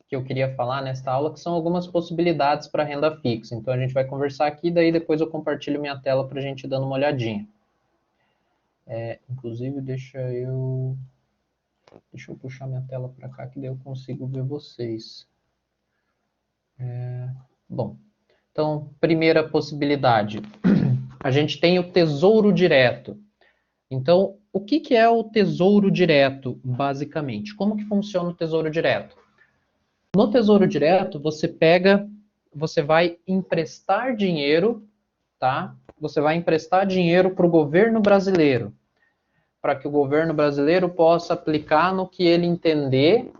que eu queria falar nesta aula, que são algumas possibilidades para renda fixa. Então, a gente vai conversar aqui, daí depois eu compartilho minha tela para a gente ir dando uma olhadinha. Inclusive, deixa eu puxar minha tela para cá, que daí eu consigo ver vocês. Bom, então, primeira possibilidade. A gente tem o tesouro direto. Então, o que é o tesouro direto, basicamente? Como que funciona o tesouro direto? No tesouro direto, você vai emprestar dinheiro, tá? Você vai emprestar dinheiro para o governo brasileiro, para que o governo brasileiro possa aplicar no que ele entender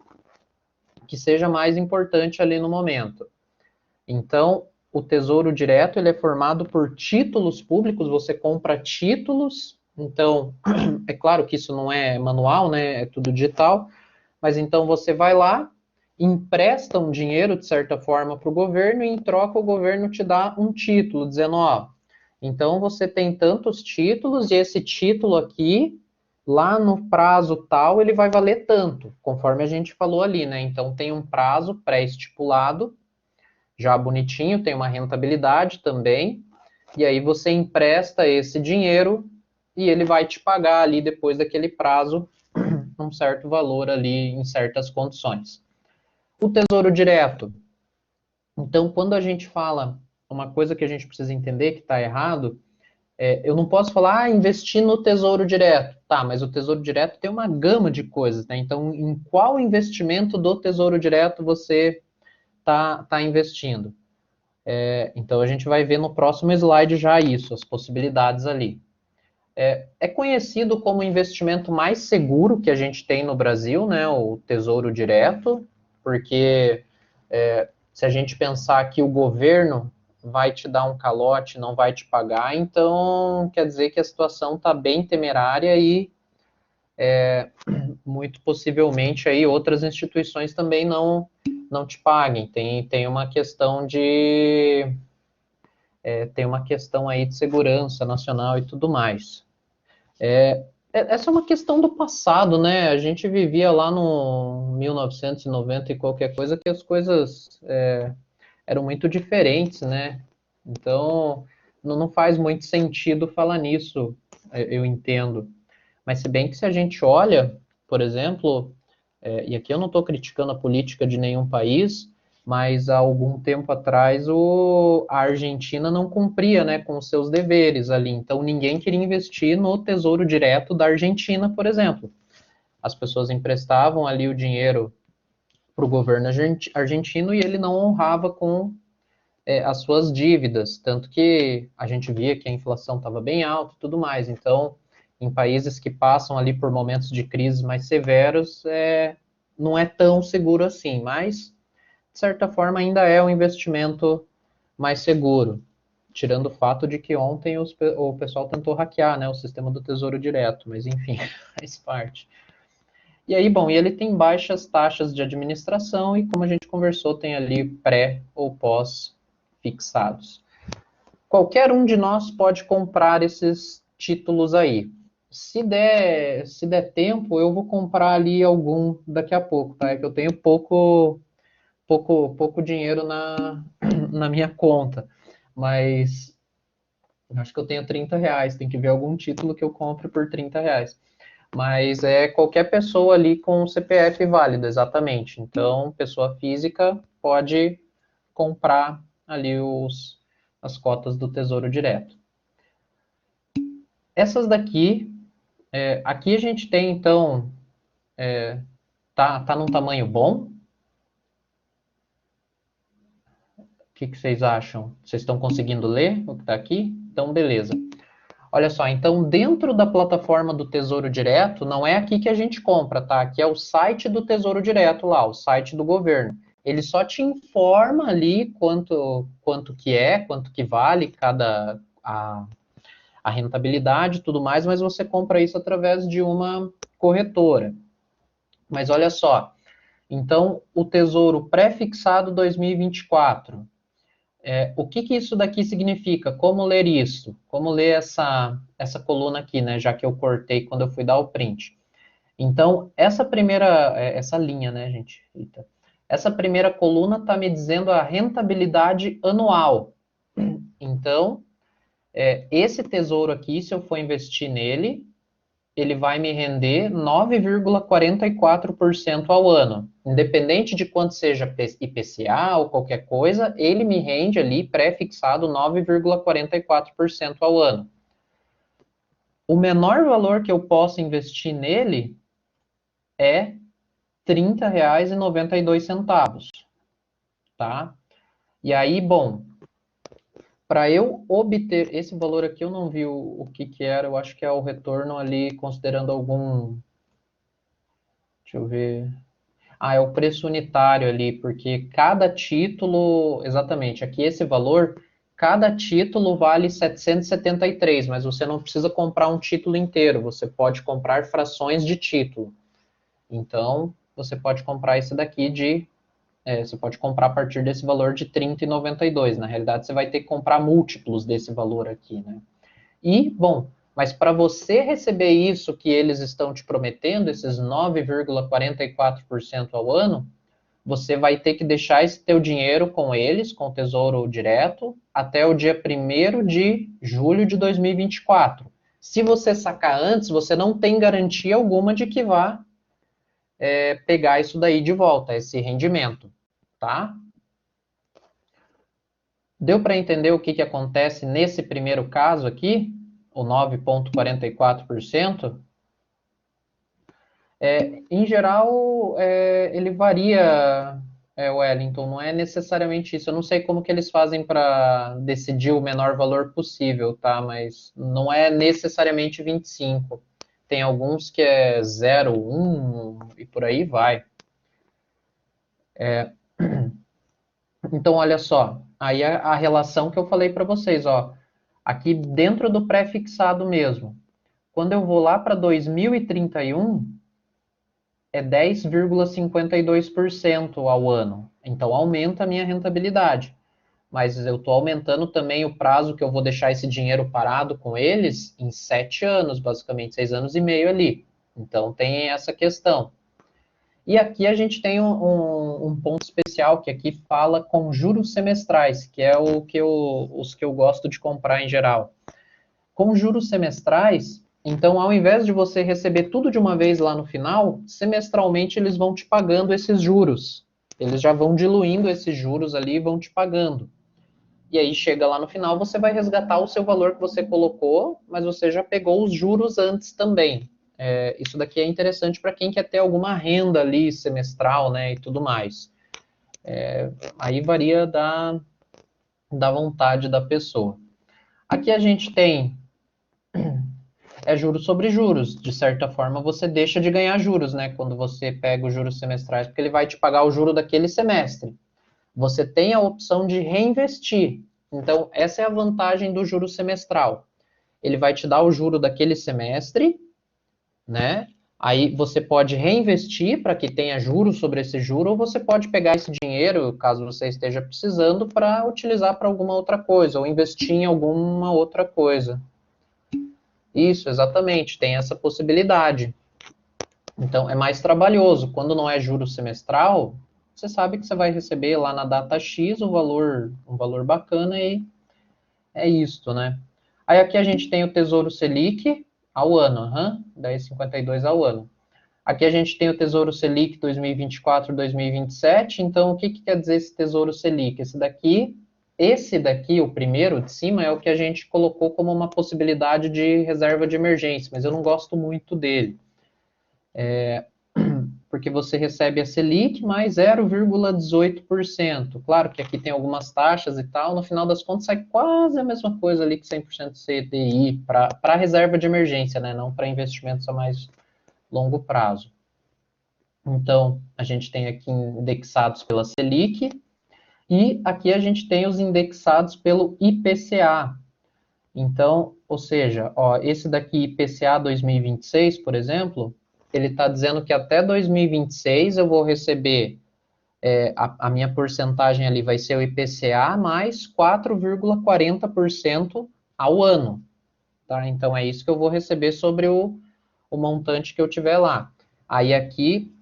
que seja mais importante ali no momento. Então, o tesouro direto ele é formado por títulos públicos, você compra títulos. Então, é claro que isso não é manual, né? É tudo digital, mas então você vai lá, empresta um dinheiro, de certa forma, para o governo, e em troca o governo te dá um título, dizendo, ó, então você tem tantos títulos, e esse título aqui, lá no prazo tal, ele vai valer tanto, conforme a gente falou ali, né? Então tem um prazo pré-estipulado, já bonitinho, tem uma rentabilidade também, e aí você empresta esse dinheiro e ele vai te pagar ali depois daquele prazo um certo valor ali em certas condições. O tesouro direto. Então, quando a gente fala uma coisa que a gente precisa entender que está errado, eu não posso falar, investir no tesouro direto. Tá, mas o tesouro direto tem uma gama de coisas, né? Então, em qual investimento do tesouro direto você está investindo? Então, a gente vai ver no próximo slide já isso, as possibilidades ali. É conhecido como o investimento mais seguro que a gente tem no Brasil, né? O tesouro direto, porque Se a gente pensar que o governo vai te dar um calote, não vai te pagar, então quer dizer que a situação está bem temerária e muito possivelmente aí outras instituições também não te paguem. Tem uma questão tem uma questão aí de segurança nacional e tudo mais. Essa é uma questão do passado, né? A gente vivia lá no 1990 e qualquer coisa que as coisas eram muito diferentes, né? Então, não faz muito sentido falar nisso, eu entendo. Mas se bem que se a gente olha, por exemplo, e aqui eu não estou criticando a política de nenhum país, mas há algum tempo atrás a Argentina não cumpria, né, com os seus deveres ali. Então ninguém queria investir no Tesouro Direto da Argentina, por exemplo. As pessoas emprestavam ali o dinheiro para o governo argentino e ele não honrava com as suas dívidas, tanto que a gente via que a inflação estava bem alta e tudo mais. Então, em países que passam ali por momentos de crise mais severos, não é tão seguro assim, mas, de certa forma, ainda é um investimento mais seguro, tirando o fato de que ontem o pessoal tentou hackear, né, o sistema do Tesouro Direto, mas enfim, faz parte. E aí, bom, e ele tem baixas taxas de administração e, como a gente conversou, tem ali pré ou pós fixados. Qualquer um de nós pode comprar esses títulos aí. Se der tempo, eu vou comprar ali algum daqui a pouco, tá? É que eu tenho pouco dinheiro na minha conta, mas acho que eu tenho R$ 30, tem que ver algum título que eu compre por R$ 30. Mas é qualquer pessoa ali com CPF válido, exatamente. Então, pessoa física pode comprar ali as cotas do Tesouro Direto. Essas daqui, aqui a gente tem, então, tá num tamanho bom. O que vocês acham? Vocês estão conseguindo ler o que está aqui? Então, beleza. Olha só, então dentro da plataforma do Tesouro Direto, não é aqui que a gente compra, tá? Aqui é o site do Tesouro Direto lá, o site do governo. Ele só te informa ali quanto que vale a rentabilidade e tudo mais, mas você compra isso através de uma corretora. Mas olha só, então o Tesouro Pré-fixado 2024. O que isso daqui significa? Como ler isso? Como ler essa coluna aqui, né? Já que eu cortei quando eu fui dar o print. Então, essa linha, né, gente? Eita. Essa primeira coluna está me dizendo a rentabilidade anual. Então, esse tesouro aqui, se eu for investir nele, ele vai me render 9,44% ao ano. Independente de quanto seja IPCA ou qualquer coisa, ele me rende ali pré-fixado 9,44% ao ano. O menor valor que eu posso investir nele é R$ 30,92, tá? E aí, bom, para eu obter esse valor aqui, eu não vi o que era, eu acho que é o retorno ali, considerando algum. Deixa eu ver. É o preço unitário ali, porque cada título, exatamente, aqui esse valor, cada título vale 773, mas você não precisa comprar um título inteiro, você pode comprar frações de título. Então, você pode comprar esse daqui você pode comprar a partir desse valor de R$ 30,92. Na realidade, você vai ter que comprar múltiplos desse valor aqui, né? E, bom, mas para você receber isso que eles estão te prometendo, esses 9,44% ao ano, você vai ter que deixar esse teu dinheiro com eles, com o Tesouro Direto, até o dia 1º de julho de 2024. Se você sacar antes, você não tem garantia alguma de que vá pegar isso daí de volta, esse rendimento, tá? Deu para entender o que acontece nesse primeiro caso aqui? O 9,44%? Em geral, ele varia, Wellington, não é necessariamente isso. Eu não sei como que eles fazem para decidir o menor valor possível, tá? Mas não é necessariamente 25. Tem alguns que é 0,1 e por aí vai. Então, olha só, aí a relação que eu falei para vocês, ó, aqui dentro do pré-fixado mesmo, quando eu vou lá para 2031, é 10,52% ao ano. Então, aumenta a minha rentabilidade. Mas eu estou aumentando também o prazo que eu vou deixar esse dinheiro parado com eles em 7 anos, basicamente, 6 anos e meio ali. Então, tem essa questão. E aqui a gente tem um ponto especial que aqui fala com juros semestrais, que é os que eu gosto de comprar em geral. Com juros semestrais, então ao invés de você receber tudo de uma vez lá no final, semestralmente eles vão te pagando esses juros. Eles já vão diluindo esses juros ali e vão te pagando. E aí chega lá no final, você vai resgatar o seu valor que você colocou, mas você já pegou os juros antes também. Isso daqui é interessante para quem quer ter alguma renda ali semestral, né, e tudo mais. Aí varia da vontade da pessoa. Aqui a gente tem juros sobre juros. De certa forma, você deixa de ganhar juros, né, quando você pega os juros semestrais, porque ele vai te pagar o juro daquele semestre. Você tem a opção de reinvestir. Então, essa é a vantagem do juro semestral. Ele vai te dar o juro daquele semestre, né? Aí você pode reinvestir para que tenha juros sobre esse juro, ou você pode pegar esse dinheiro, caso você esteja precisando, para utilizar para alguma outra coisa, ou investir em alguma outra coisa. Isso, exatamente, tem essa possibilidade. Então, é mais trabalhoso. Quando não é juro semestral, você sabe que você vai receber lá na data X um valor bacana e é isto, né? Aí aqui a gente tem o Tesouro Selic ao ano, 10,52 ao ano. Aqui a gente tem o Tesouro Selic 2024-2027. Então, o que quer dizer esse Tesouro Selic? Esse daqui, o primeiro de cima, é o que a gente colocou como uma possibilidade de reserva de emergência, mas eu não gosto muito dele. Porque você recebe a Selic mais 0,18%. Claro que aqui tem algumas taxas e tal, no final das contas sai quase a mesma coisa ali que 100% CDI para reserva de emergência, né? Não para investimentos a mais longo prazo. Então, a gente tem aqui indexados pela Selic e aqui a gente tem os indexados pelo IPCA. Então, ou seja, ó, esse daqui, IPCA 2026, por exemplo, ele está dizendo que até 2026 eu vou receber, a minha porcentagem ali vai ser o IPCA mais 4,40% ao ano. Tá? Então, é isso que eu vou receber sobre o montante que eu tiver lá. Aí aqui,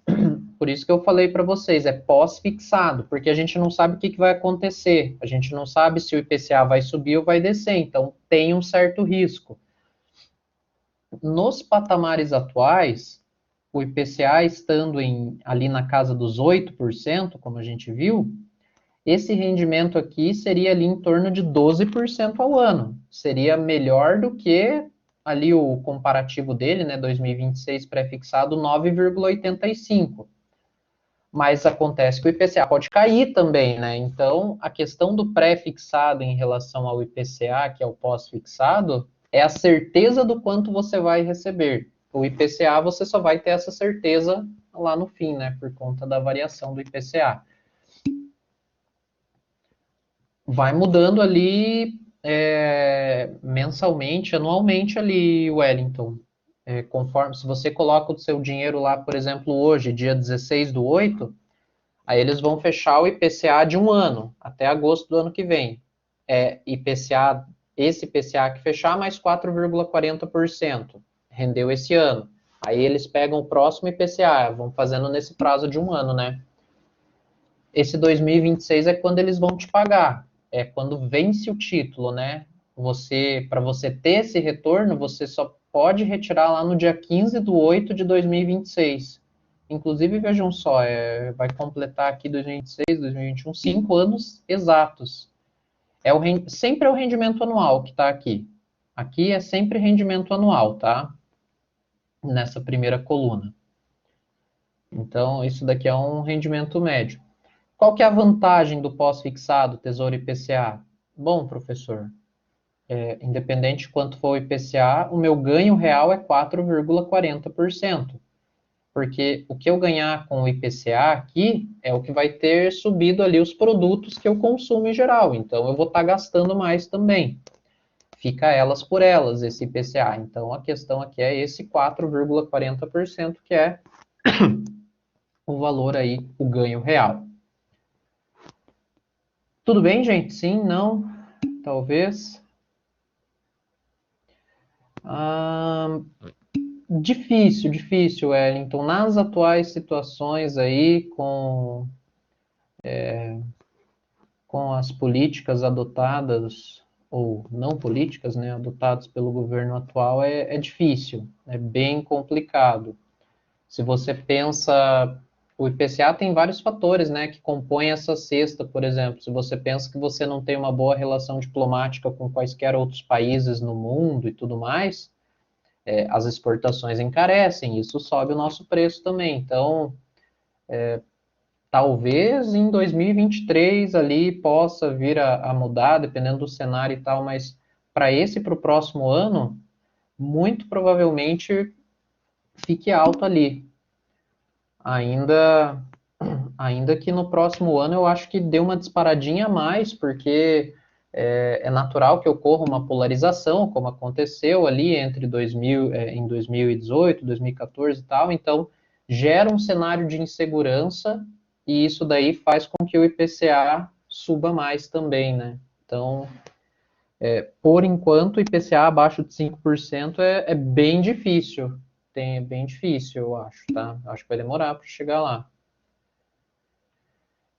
por isso que eu falei para vocês, é pós-fixado, porque a gente não sabe o que vai acontecer. A gente não sabe se o IPCA vai subir ou vai descer, então tem um certo risco. Nos patamares atuais, o IPCA estando ali na casa dos 8%, como a gente viu, esse rendimento aqui seria ali em torno de 12% ao ano. Seria melhor do que ali o comparativo dele, né, 2026 pré-fixado, 9,85. Mas acontece que o IPCA pode cair também, né? Então, a questão do pré-fixado em relação ao IPCA, que é o pós-fixado, é a certeza do quanto você vai receber. O IPCA você só vai ter essa certeza lá no fim, né? Por conta da variação do IPCA. Vai mudando ali mensalmente, anualmente ali, Wellington. Conforme, se você coloca o seu dinheiro lá, por exemplo, hoje, dia 16/8, aí eles vão fechar o IPCA de um ano, até agosto do ano que vem. IPCA, esse IPCA que fechar, mais 4,40%. Rendeu esse ano. Aí eles pegam o próximo IPCA, vão fazendo nesse prazo de um ano, né? Esse 2026 é quando eles vão te pagar. É quando vence o título, né? Para você ter esse retorno, você só pode retirar lá no dia 15/8/2026. Inclusive, vejam só, vai completar aqui 2026, 2021, 5 anos exatos. Sempre é o rendimento anual que está aqui. Aqui é sempre rendimento anual, tá? Nessa primeira coluna. Então, isso daqui é um rendimento médio. Qual que é a vantagem do pós-fixado, Tesouro IPCA? Bom, professor, independente de quanto for o IPCA, o meu ganho real é 4,40%. porque o que eu ganhar com o IPCA aqui é o que vai ter subido ali os produtos que eu consumo em geral, então eu vou estar gastando mais também. Fica elas por elas, esse IPCA. Então, a questão aqui é esse 4,40%, que é o valor aí, o ganho real. Tudo bem, gente? Sim? Não? Talvez? Difícil, Wellington. Nas atuais situações aí, com as políticas adotadas, ou não políticas, né, adotadas pelo governo atual, é difícil, é bem complicado. Se você pensa, o IPCA tem vários fatores, né, que compõem essa cesta, por exemplo. Se você pensa que você não tem uma boa relação diplomática com quaisquer outros países no mundo e tudo mais, as exportações encarecem, isso sobe o nosso preço também. Então, talvez em 2023 ali possa vir a mudar, dependendo do cenário e tal, mas para esse e para o próximo ano, muito provavelmente fique alto ali. Ainda que no próximo ano eu acho que dê uma disparadinha a mais, porque é natural que ocorra uma polarização, como aconteceu ali entre em 2018, 2014 e tal, então gera um cenário de insegurança e isso daí faz com que o IPCA suba mais também, né? Então, por enquanto, o IPCA abaixo de 5% é bem difícil. É bem difícil, eu acho, tá? Acho que vai demorar para chegar lá.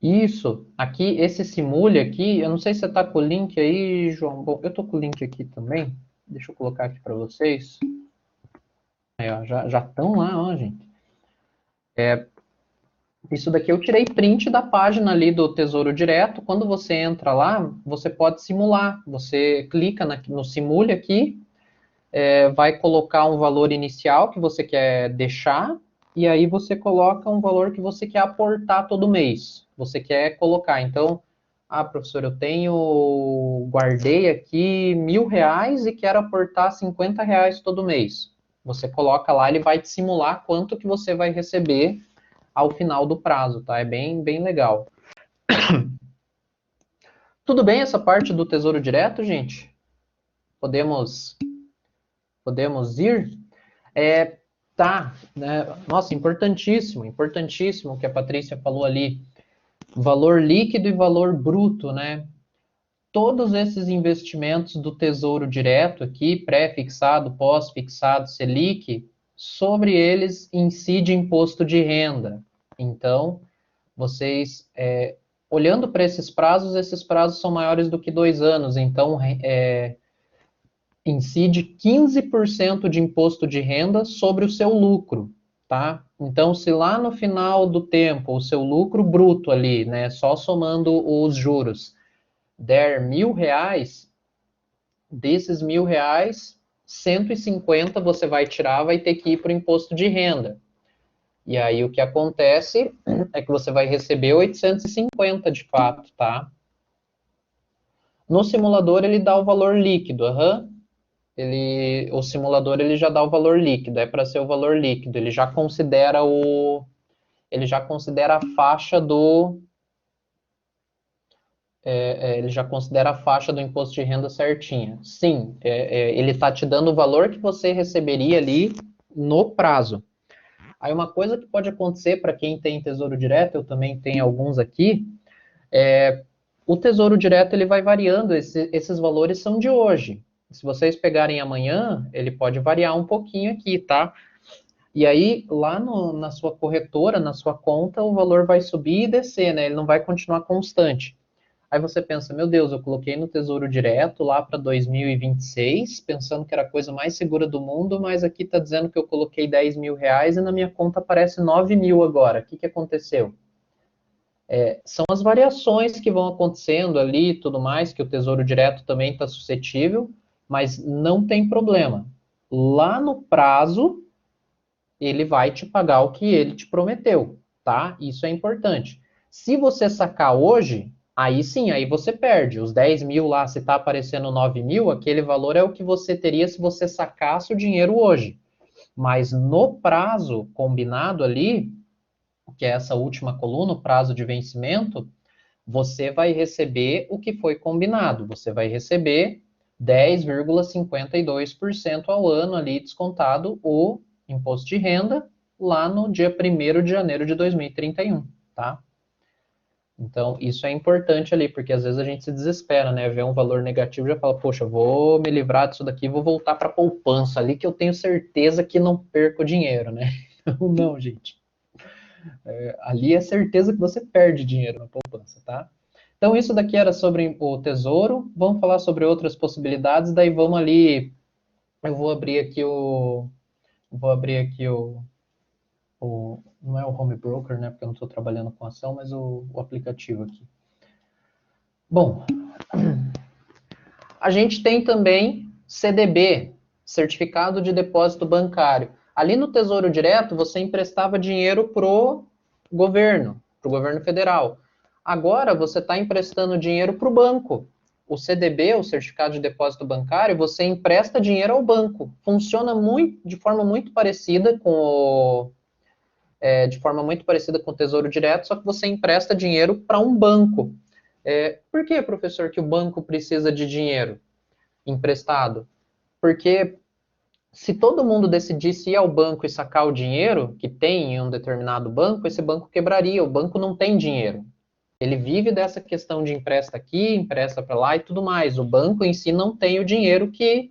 Isso, aqui, esse simule aqui, eu não sei se você está com o link aí, João. Bom, eu estou com o link aqui também. Deixa eu colocar aqui para vocês. Aí, ó, já estão lá, ó, gente. Isso daqui eu tirei print da página ali do Tesouro Direto. Quando você entra lá, você pode simular. Você clica no simule aqui, vai colocar um valor inicial que você quer deixar, e aí você coloca um valor que você quer aportar todo mês. Você quer colocar. Então, professor, guardei aqui R$ 1.000 e quero aportar R$ 50 todo mês. Você coloca lá, ele vai te simular quanto que você vai receber ao final do prazo, tá? É bem, bem legal. Tudo bem essa parte do Tesouro Direto, gente? Podemos ir? Tá, né? Nossa, importantíssimo o que a Patrícia falou ali. Valor líquido e valor bruto, né? Todos esses investimentos do Tesouro Direto aqui, pré-fixado, pós-fixado, Selic, sobre eles incide imposto de renda. Então, vocês, olhando para esses prazos são maiores do que 2 anos, então incide 15% de imposto de renda sobre o seu lucro, tá? Então, se lá no final do tempo o seu lucro bruto ali, né, só somando os juros, der R$ 1.000, desses R$ 1.000, 150 você vai tirar, vai ter que ir para o imposto de renda. E aí o que acontece é que você vai receber 850 de fato, tá? No simulador ele dá o valor líquido, o simulador ele já dá o valor líquido, é para ser o valor líquido, ele já considera a faixa do imposto de renda certinha. Sim, ele está te dando o valor que você receberia ali no prazo. Aí uma coisa que pode acontecer para quem tem Tesouro Direto, eu também tenho alguns aqui, o Tesouro Direto ele vai variando, esses valores são de hoje. Se vocês pegarem amanhã, ele pode variar um pouquinho aqui, tá? E aí, lá na sua corretora, na sua conta, o valor vai subir e descer, né? Ele não vai continuar constante. Aí você pensa, meu Deus, eu coloquei no Tesouro Direto lá para 2026, pensando que era a coisa mais segura do mundo, mas aqui está dizendo que eu coloquei R$ 10.000 e na minha conta aparece 9.000 agora. O que aconteceu? São as variações que vão acontecendo ali e tudo mais, que o Tesouro Direto também está suscetível, mas não tem problema. Lá no prazo, ele vai te pagar o que ele te prometeu, tá? Isso é importante. Se você sacar hoje, aí sim, aí você perde. Os 10.000 lá, se está aparecendo 9.000, aquele valor é o que você teria se você sacasse o dinheiro hoje. Mas no prazo combinado ali, que é essa última coluna, o prazo de vencimento, você vai receber o que foi combinado. Você vai receber 10,52% ao ano ali descontado o imposto de renda lá no dia 1º de janeiro de 2031, tá? Então, isso é importante ali, porque às vezes a gente se desespera, né? Vê um valor negativo e já fala, poxa, vou me livrar disso daqui, vou voltar para a poupança ali, que eu tenho certeza que não perco dinheiro, né? Não, gente. Ali é certeza que você perde dinheiro na poupança, tá? Então, isso daqui era sobre o tesouro. Vamos falar sobre outras possibilidades, daí vamos ali. Eu vou abrir aqui o. Vou abrir aqui não é o home broker, né? Porque eu não estou trabalhando com ação, mas o aplicativo aqui. Bom, a gente tem também CDB, Certificado de Depósito Bancário. Ali no Tesouro Direto, você emprestava dinheiro para o governo federal. Agora, você está emprestando dinheiro para o banco. O CDB, o Certificado de Depósito Bancário, você empresta dinheiro ao banco. Funciona de forma muito parecida com o Tesouro Direto, só que você empresta dinheiro para um banco. Por que, professor, que o banco precisa de dinheiro emprestado? Porque se todo mundo decidisse ir ao banco e sacar o dinheiro que tem em um determinado banco, esse banco quebraria. O banco não tem dinheiro. Ele vive dessa questão de empresta aqui, empresta para lá e tudo mais. O banco em si não tem o dinheiro que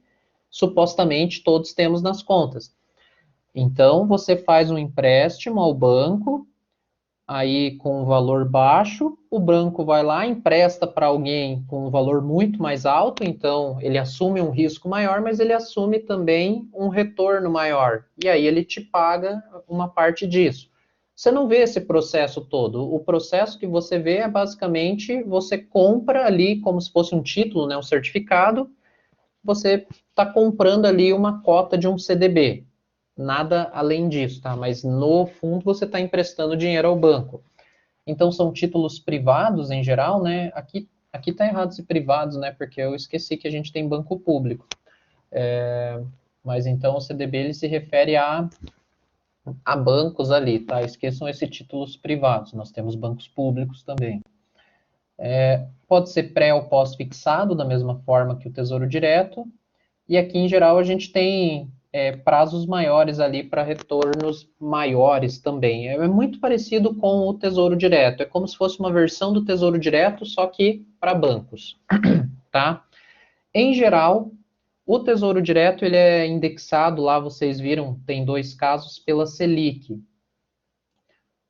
supostamente todos temos nas contas. Então, você faz um empréstimo ao banco, aí com um valor baixo, o banco vai lá, empresta para alguém com um valor muito mais alto, então ele assume um risco maior, mas ele assume também um retorno maior. E aí ele te paga uma parte disso. Você não vê esse processo todo. O processo que você vê é basicamente você compra ali como se fosse um título, né, um certificado, você está comprando ali uma cota de um CDB. Nada além disso, tá? Mas no fundo você está emprestando dinheiro ao banco. Então são títulos privados em geral, né? Aqui está errado se privados, né? Porque eu esqueci que a gente tem banco público. Mas então o CDB ele se refere a bancos ali, tá? Esqueçam esses títulos privados. Nós temos bancos públicos também. Pode ser pré ou pós-fixado, da mesma forma que o Tesouro Direto. E aqui, em geral, a gente tem prazos maiores ali para retornos maiores também. É muito parecido com o Tesouro Direto. É como se fosse uma versão do Tesouro Direto, só que para bancos, tá? Em geral, o Tesouro Direto ele é indexado lá, vocês viram, tem 2 casos, pela Selic.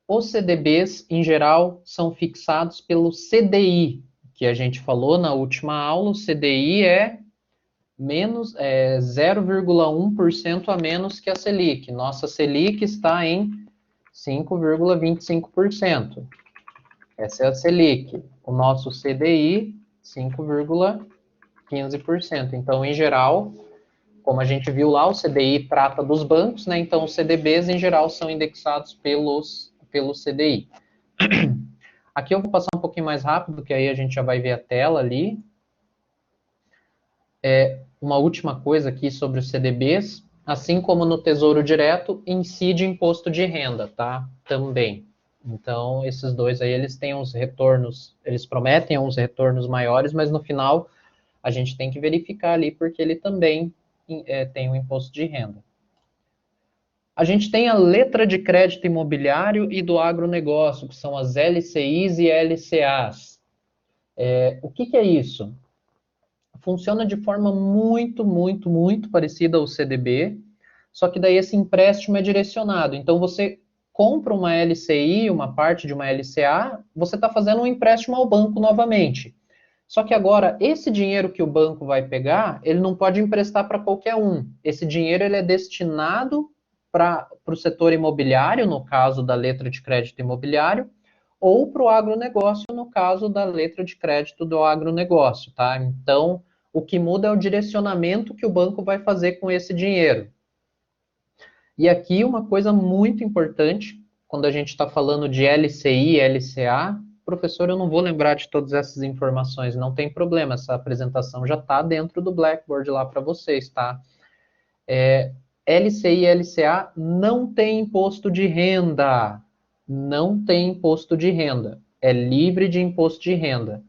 Os CDBs, em geral, são fixados pelo CDI, que a gente falou na última aula. O CDI é 0,1% a menos que a Selic. Nossa Selic está em 5,25%. Essa é a Selic. O nosso CDI, 5,15%. Então, em geral, como a gente viu lá, o CDI trata dos bancos, né? Então, os CDBs, em geral, são indexados pelo CDI. Aqui eu vou passar um pouquinho mais rápido, que aí a gente já vai ver a tela ali. Uma última coisa aqui sobre os CDBs, assim como no Tesouro Direto, incide imposto de renda, tá? Também. Então, esses dois aí, eles têm uns retornos, eles prometem uns retornos maiores, mas no final a gente tem que verificar ali, porque ele também tem um imposto de renda. A gente tem a letra de crédito imobiliário e do agronegócio, que são as LCIs e LCAs. O que é isso? Funciona de forma muito, muito, muito parecida ao CDB, só que daí esse empréstimo é direcionado. Então, você compra uma LCI, uma parte de uma LCA, você está fazendo um empréstimo ao banco novamente. Só que agora, esse dinheiro que o banco vai pegar, ele não pode emprestar para qualquer um. Esse dinheiro ele é destinado para o setor imobiliário, no caso da letra de crédito imobiliário, ou para o agronegócio, no caso da letra de crédito do agronegócio, tá? Então, o que muda é o direcionamento que o banco vai fazer com esse dinheiro. E aqui uma coisa muito importante, quando a gente está falando de LCI, LCA, professor, eu não vou lembrar de todas essas informações, não tem problema, essa apresentação já está dentro do Blackboard lá para vocês, tá? LCI e LCA não tem imposto de renda. Não tem imposto de renda. É livre de imposto de renda,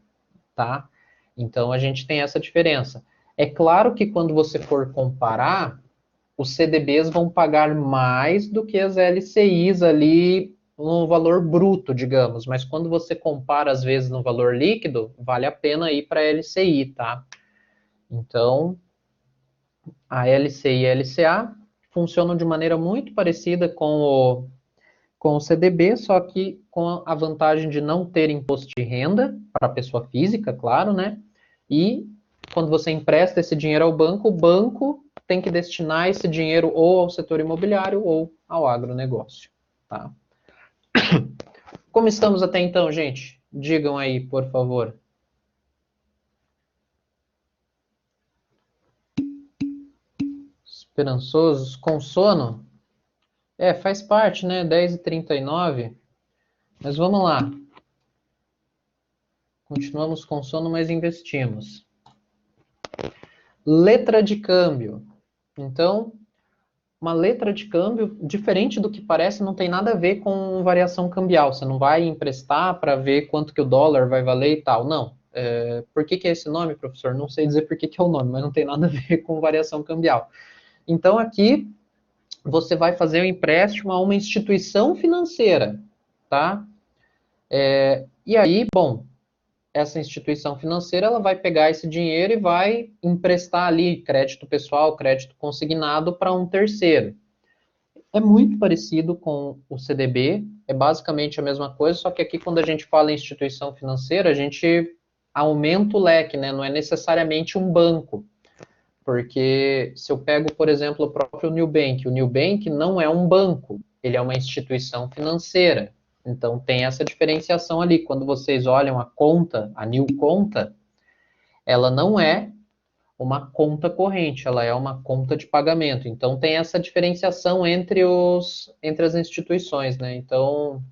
tá? Então a gente tem essa diferença. É claro que quando você for comparar, os CDBs vão pagar mais do que as LCIs ali no valor bruto, digamos, mas quando você compara às vezes no valor líquido, vale a pena ir para a LCI, tá? Então, a LCI e a LCA funcionam de maneira muito parecida com o CDB, só que com a vantagem de não ter imposto de renda para a pessoa física, claro, né? E quando você empresta esse dinheiro ao banco, o banco tem que destinar esse dinheiro ou ao setor imobiliário ou ao agronegócio, tá? Como estamos até então, gente? Digam aí, por favor. Esperançosos, com sono? É, faz parte, né? 10h39. Mas vamos lá. Continuamos com sono, mas investimos. Letra de câmbio. Então, uma letra de câmbio, diferente do que parece, não tem nada a ver com variação cambial. Você não vai emprestar para ver quanto que o dólar vai valer e tal. Não. Por que é esse nome, professor? Não sei dizer por que é o nome, mas não tem nada a ver com variação cambial. Então, aqui, você vai fazer o empréstimo a uma instituição financeira, tá? E aí, bom, essa instituição financeira ela vai pegar esse dinheiro e vai emprestar ali crédito pessoal, crédito consignado para um terceiro. É muito parecido com o CDB, é basicamente a mesma coisa, só que aqui quando a gente fala em instituição financeira, a gente aumenta o leque, né? Não é necessariamente um banco. Porque se eu pego, por exemplo, o próprio Nubank, o Nubank não é um banco, ele é uma instituição financeira. Então tem essa diferenciação ali. Quando vocês olham a conta, a New Conta, ela não é uma conta corrente, ela é uma conta de pagamento. Então tem essa diferenciação entre as instituições, né? Então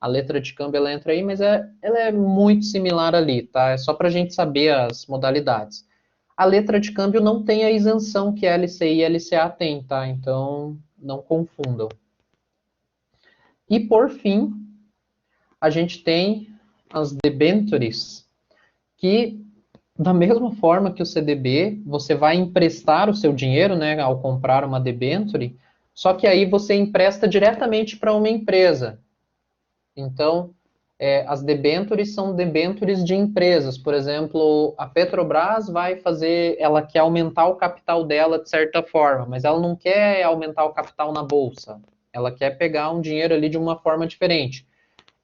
a letra de câmbio ela entra aí, mas ela é muito similar ali, tá? É só para a gente saber as modalidades. A letra de câmbio não tem a isenção que a LCI e a LCA tem, tá? Então não confundam. E por fim, a gente tem as debentures, que da mesma forma que o CDB, você vai emprestar o seu dinheiro, né, ao comprar uma debenture, só que aí você empresta diretamente para uma empresa. Então, as debentures são debentures de empresas. Por exemplo, a Petrobras vai fazer, ela quer aumentar o capital dela de certa forma, mas ela não quer aumentar o capital na bolsa. Ela quer pegar um dinheiro ali de uma forma diferente.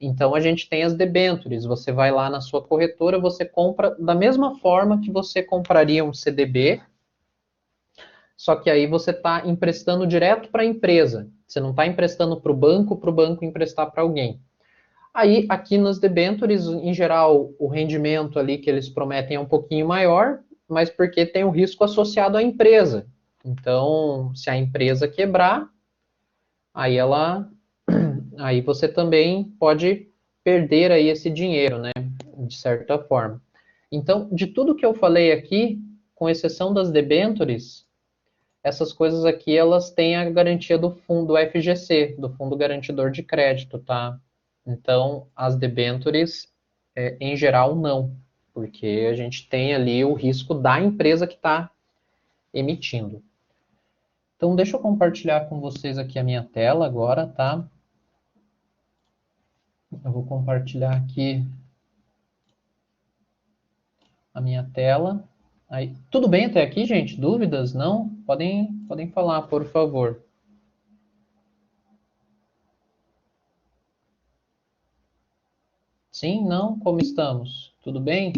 Então a gente tem as debentures. Você vai lá na sua corretora, você compra da mesma forma que você compraria um CDB, só que aí você está emprestando direto para a empresa. Você não está emprestando para o banco emprestar para alguém. Aí, aqui nas debentures, em geral, o rendimento ali que eles prometem é um pouquinho maior, mas porque tem o risco associado à empresa. Então, se a empresa quebrar, aí aí você também pode perder aí esse dinheiro, né, de certa forma. Então, de tudo que eu falei aqui, com exceção das debentures, essas coisas aqui, elas têm a garantia do fundo FGC, do Fundo Garantidor de Crédito, tá? Então, as debentures, em geral, não, porque a gente tem ali o risco da empresa que está emitindo. Então, deixa eu compartilhar com vocês aqui a minha tela agora, tá? Eu vou compartilhar aqui a minha tela. Aí, tudo bem até aqui, gente? Dúvidas? Não? Podem falar, por favor. Sim? Não? Como estamos? Tudo bem?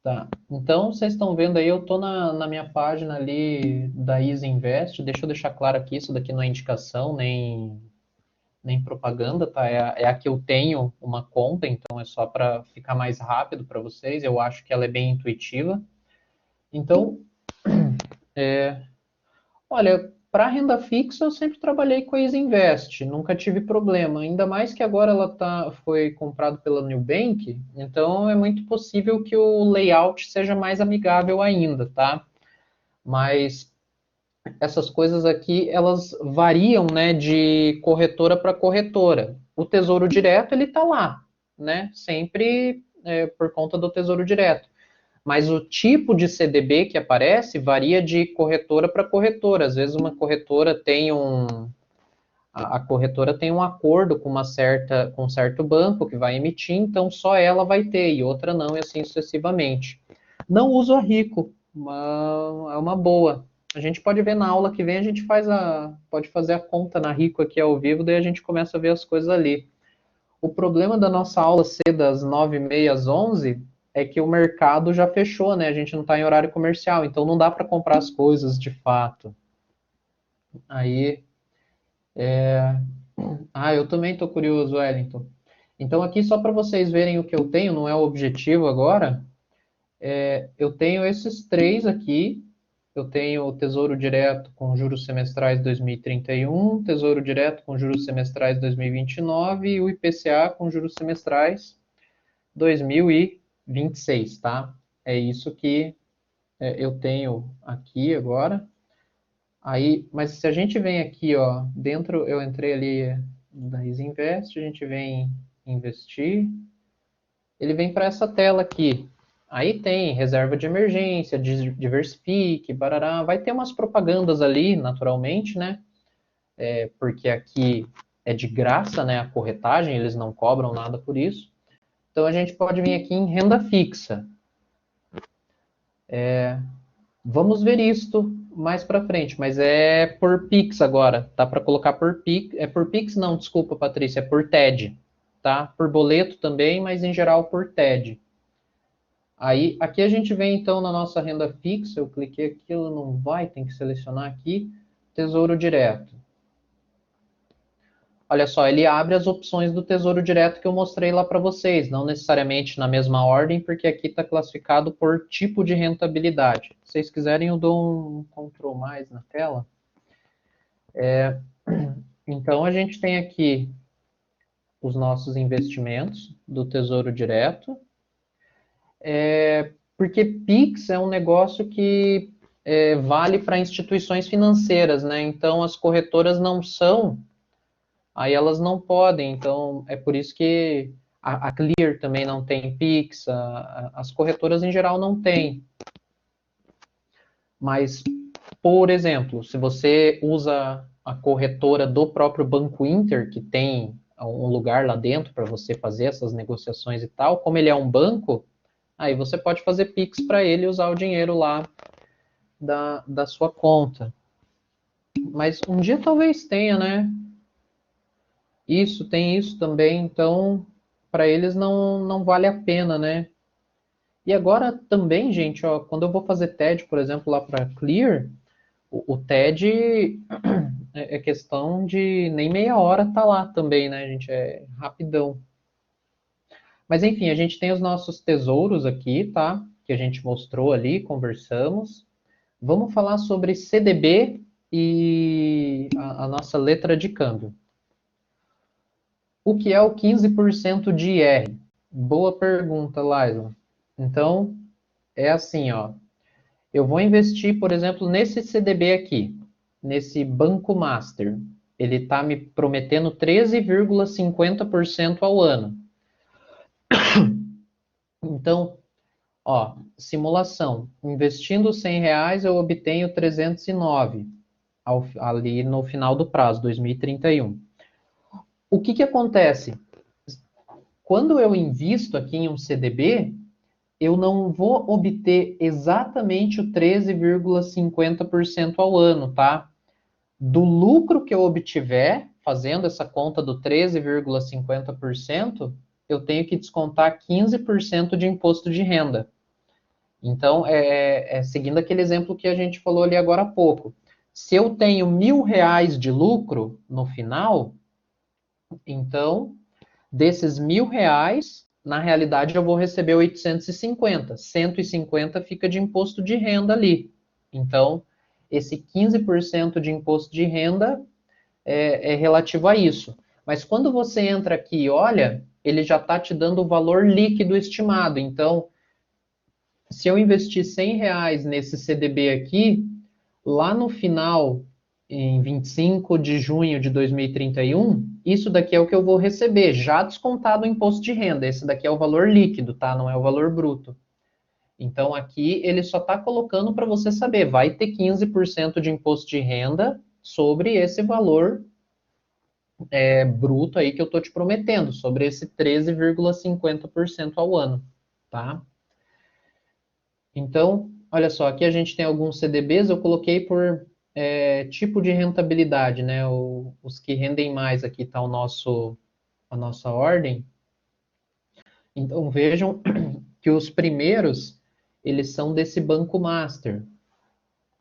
Tá. Então, vocês estão vendo aí, eu estou na minha página ali da Easy Invest. Deixa eu deixar claro aqui, isso daqui não é indicação, nem propaganda, tá? É a que eu tenho uma conta, então é só para ficar mais rápido para vocês. Eu acho que ela é bem intuitiva. Então, olha, para renda fixa eu sempre trabalhei com a Easy Invest, nunca tive problema. Ainda mais que agora ela foi comprada pela Nubank, então é muito possível que o layout seja mais amigável ainda, tá? Mas essas coisas aqui, elas variam, né, de corretora para corretora. O Tesouro Direto, ele está lá, né, sempre por conta do Tesouro Direto. Mas o tipo de CDB que aparece varia de corretora para corretora. Às vezes uma corretora tem a corretora tem um acordo com com um certo banco que vai emitir, então só ela vai ter e outra não, e assim sucessivamente. Não uso a Rico, é uma boa. A gente pode ver na aula que vem, a gente pode fazer a conta na Rico aqui ao vivo, daí a gente começa a ver as coisas ali. O problema da nossa aula ser das 9h30 às 11 é que o mercado já fechou, né? A gente não está em horário comercial, então não dá para comprar as coisas de fato. Aí, eu também estou curioso, Wellington. Então, aqui só para vocês verem o que eu tenho, não é o objetivo agora, eu tenho esses três aqui. Eu tenho o Tesouro Direto com juros semestrais 2031, Tesouro Direto com juros semestrais 2029 e o IPCA com juros semestrais 2026, tá? É isso que eu tenho aqui agora. Aí, mas se a gente vem aqui, ó, dentro, eu entrei ali da Isinvest, a gente vem investir, ele vem para essa tela aqui. Aí tem reserva de emergência, diversifique, barará. Vai ter umas propagandas ali, naturalmente, né? Porque aqui é de graça, né? A corretagem, eles não cobram nada por isso. Então a gente pode vir aqui em renda fixa. Vamos ver isto mais para frente, mas é por Pix agora. Dá para colocar por Pix. É por Pix? Não, desculpa, Patrícia, é por TED. Tá? Por boleto também, mas em geral por TED. Aí, aqui a gente vem então na nossa renda fixa, eu cliquei aqui, ela não vai, tem que selecionar aqui, Tesouro Direto. Olha só, ele abre as opções do Tesouro Direto que eu mostrei lá para vocês, não necessariamente na mesma ordem, porque aqui está classificado por tipo de rentabilidade. Se vocês quiserem, eu dou um Ctrl mais na tela. Então, a gente tem aqui os nossos investimentos do Tesouro Direto. Porque Pix é um negócio que vale para instituições financeiras, né? Então as corretoras não são, aí elas não podem. Então é por isso que a Clear também não tem Pix, as corretoras em geral não têm. Mas, por exemplo, se você usa a corretora do próprio Banco Inter, que tem um lugar lá dentro para você fazer essas negociações e tal, como ele é um banco, aí você pode fazer Pix para ele e usar o dinheiro lá da sua conta. Mas um dia talvez tenha, né? Isso, tem isso também, então para eles não vale a pena, né? E agora também, gente, ó, quando eu vou fazer TED, por exemplo, lá para Clear, o TED é questão de nem meia hora tá lá também, né, gente? É rapidão. Mas enfim, a gente tem os nossos tesouros aqui, tá? Que a gente mostrou ali, conversamos. Vamos falar sobre CDB e a nossa letra de câmbio. O que é o 15% de IR? Boa pergunta, Laila. Então, é assim, ó. Eu vou investir, por exemplo, nesse CDB aqui, nesse Banco Master. Ele está me prometendo 13,50% ao ano. Então, ó, simulação. Investindo R$ 100, eu obtenho 309 ali no final do prazo, 2031. O que acontece? Quando eu invisto aqui em um CDB, eu não vou obter exatamente o 13,50% ao ano, tá? Do lucro que eu obtiver, fazendo essa conta do 13,50%, eu tenho que descontar 15% de imposto de renda. Então, seguindo aquele exemplo que a gente falou ali agora há pouco. Se eu tenho R$ 1.000 de lucro no final, então, desses R$ 1.000, na realidade eu vou receber 850. 150 fica de imposto de renda ali. Então, esse 15% de imposto de renda é relativo a isso. Mas quando você entra aqui e olha, ele já está te dando o valor líquido estimado. Então, se eu investir R$ 100 nesse CDB aqui, Lá no final, em 25 de junho de 2031, isso daqui é o que eu vou receber, já descontado o imposto de renda. Esse daqui é o valor líquido, tá? Não é o valor bruto. Então, aqui ele só está colocando para você saber, vai ter 15% de imposto de renda sobre esse valor bruto aí que eu estou te prometendo, sobre esse 13,50% ao ano, tá? Então, olha só, aqui a gente tem alguns CDBs, eu coloquei por tipo de rentabilidade, né? Os que rendem mais aqui está a nossa ordem. Então, vejam que os primeiros, eles são desse Banco Master.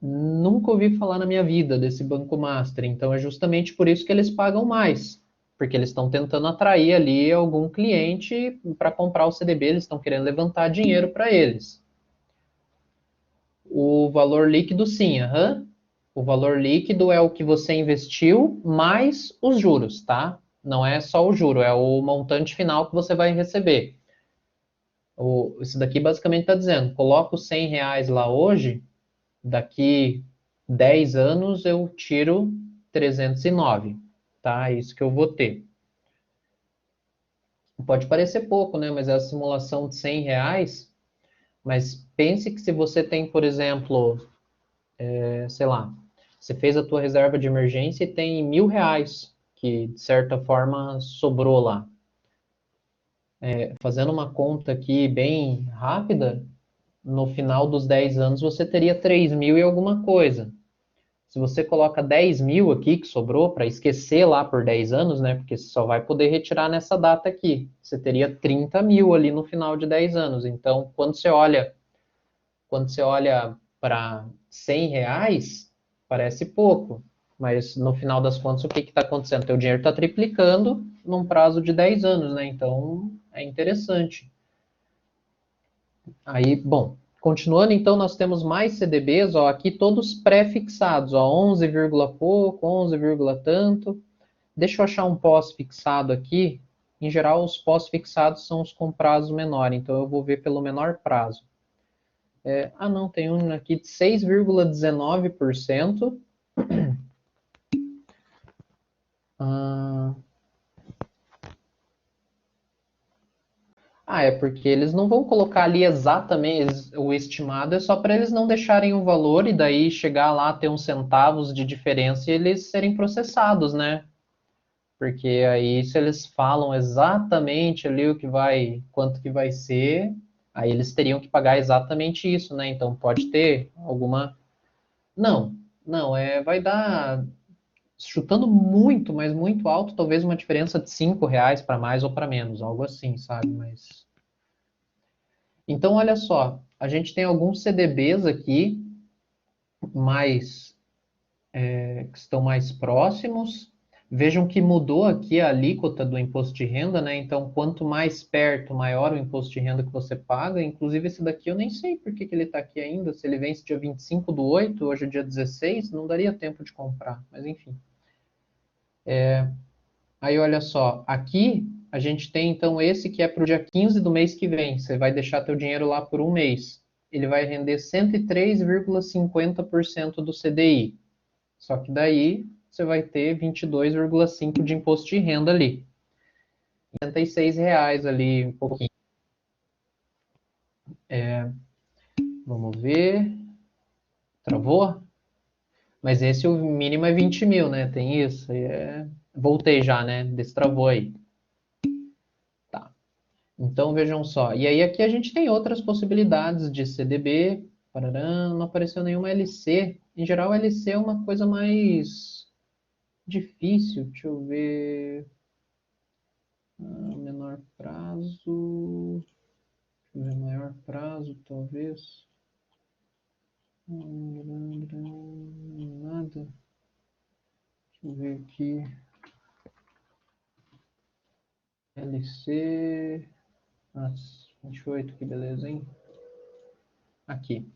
Nunca ouvi falar na minha vida desse Banco Master, então é justamente por isso que eles pagam mais, porque eles estão tentando atrair ali algum cliente para comprar o CDB, eles estão querendo levantar dinheiro para eles. O valor líquido, sim, o valor líquido é o que você investiu mais os juros, tá? Não é só o juro, é o montante final que você vai receber. Isso daqui basicamente está dizendo, coloca os R$ 100 lá hoje, daqui 10 anos eu tiro 309, tá? É isso que eu vou ter. Pode parecer pouco, né? Mas é a simulação de R$ 100, mas pense que se você tem, por exemplo, sei lá, você fez a tua reserva de emergência e tem R$ 1.000 que, de certa forma, sobrou lá. Fazendo uma conta aqui bem rápida, no final dos 10 anos você teria 3.000 e alguma coisa. Se você coloca 10.000 aqui que sobrou para esquecer lá por 10 anos, né? Porque você só vai poder retirar nessa data aqui. Você teria 30.000 ali no final de 10 anos. Então, quando você olha para R$ 100, parece pouco. Mas no final das contas, o que está acontecendo? Teu dinheiro está triplicando num prazo de 10 anos, né? Então é interessante. Aí, bom, continuando, então, nós temos mais CDBs, ó, aqui todos pré-fixados, ó, 11, pouco, 11, tanto. Deixa eu achar um pós-fixado aqui. Em geral, os pós-fixados são os com prazo menor, então eu vou ver pelo menor prazo. Não, tem um aqui de 6,19%. É porque eles não vão colocar ali exatamente o estimado, é só para eles não deixarem o valor e daí chegar lá ter uns centavos de diferença e eles serem processados, né? Porque aí se eles falam exatamente ali quanto que vai ser, aí eles teriam que pagar exatamente isso, né? Então pode ter alguma. Não, não, vai dar, chutando muito, mas muito alto, talvez uma diferença de R$ 5 para mais ou para menos, algo assim, sabe? Mas. Então, olha só, a gente tem alguns CDBs aqui, mais que estão mais próximos. Vejam que mudou aqui a alíquota do imposto de renda, né? Então, quanto mais perto, maior o imposto de renda que você paga. Inclusive, esse daqui eu nem sei por que ele está aqui ainda. Se ele vence dia 25/8, hoje é dia 16, não daria tempo de comprar, mas enfim. Aí, olha só, aqui a gente tem então esse que é para o dia 15 do mês que vem. Você vai deixar teu dinheiro lá por um mês. Ele vai render 103,50% do CDI. Só que daí você vai ter 22,5 de imposto de renda ali. R$ 66 ali, um pouquinho. Vamos ver. Travou? Mas esse o mínimo é 20.000, né? Tem isso. Voltei já, né? Destravou aí. Tá. Então vejam só. E aí aqui a gente tem outras possibilidades de CDB. Parará, não apareceu nenhuma LC. Em geral, LC é uma coisa mais difícil. Deixa eu ver. Menor prazo. Deixa eu ver, maior prazo, talvez. Nada. Deixa eu ver aqui. LC. 28, que beleza, hein? Aqui.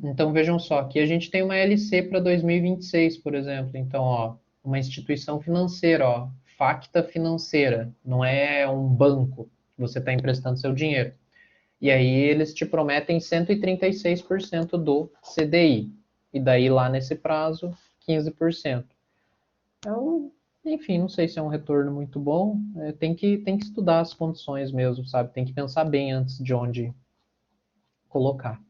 Então vejam só, aqui a gente tem uma LC para 2026, por exemplo. Então, ó, uma instituição financeira, ó, Facta Financeira, não é um banco que você está emprestando seu dinheiro. E aí eles te prometem 136% do CDI. e daí lá nesse prazo, 15%. Então, enfim, não sei se é um retorno muito bom, tem que estudar as condições mesmo, sabe? Tem que pensar bem antes de onde colocar.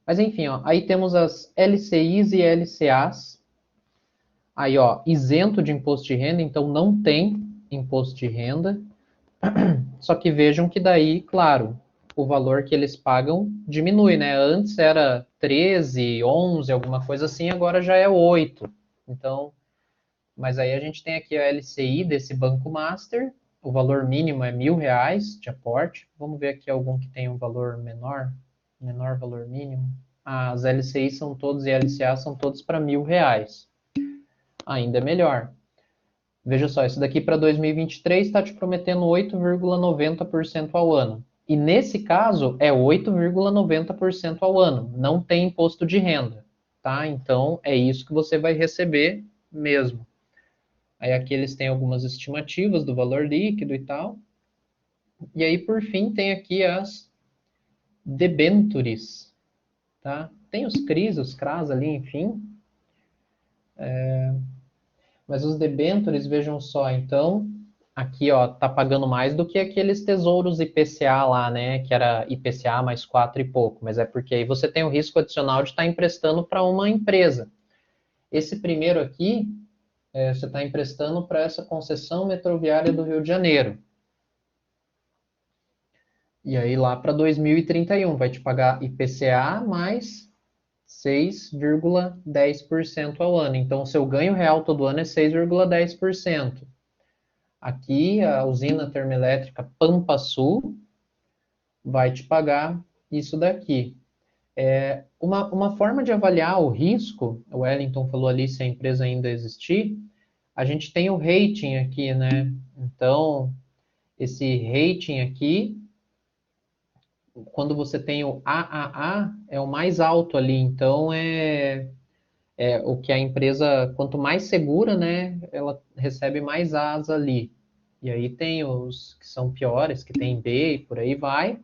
Mas enfim, ó, aí temos as LCIs e LCAs. Aí, ó, isento de imposto de renda, então não tem imposto de renda. Só que vejam que daí, claro, o valor que eles pagam diminui, né? Antes era 13, 11, alguma coisa assim, agora já é 8. Então, mas aí a gente tem aqui a LCI desse Banco Master, o valor mínimo é R$ 1.000 de aporte. Vamos ver aqui algum que tem um valor menor valor mínimo. As LCI são todos e LCA são todos para R$ 1.000. Ainda é melhor. Veja só, isso daqui para 2023 está te prometendo 8,90% ao ano. E nesse caso é 8,90% ao ano. Não tem imposto de renda, tá? Então é isso que você vai receber mesmo. Aí aqui eles têm algumas estimativas do valor líquido e tal. E aí por fim tem aqui as debentures, tá? Tem os CRIs, os CRAs ali, enfim. Mas os debentures, vejam só, então, aqui, ó, tá pagando mais do que aqueles tesouros IPCA lá, né, que era IPCA mais 4 e pouco, mas é porque aí você tem o risco adicional de estar emprestando para uma empresa. Esse primeiro aqui, você está emprestando para essa concessão metroviária do Rio de Janeiro. E aí lá para 2031 vai te pagar IPCA mais 6,10% ao ano. Então, o seu ganho real todo ano é 6,10%. Aqui, a usina termoelétrica Pampa Sul vai te pagar isso daqui. Uma forma de avaliar o risco, o Wellington falou ali se a empresa ainda existir, a gente tem o rating aqui, né? Então, esse rating aqui, quando você tem o AAA, é o mais alto ali. Então, é o que a empresa, quanto mais segura, né, ela recebe mais As ali. E aí tem os que são piores, que tem B e por aí vai.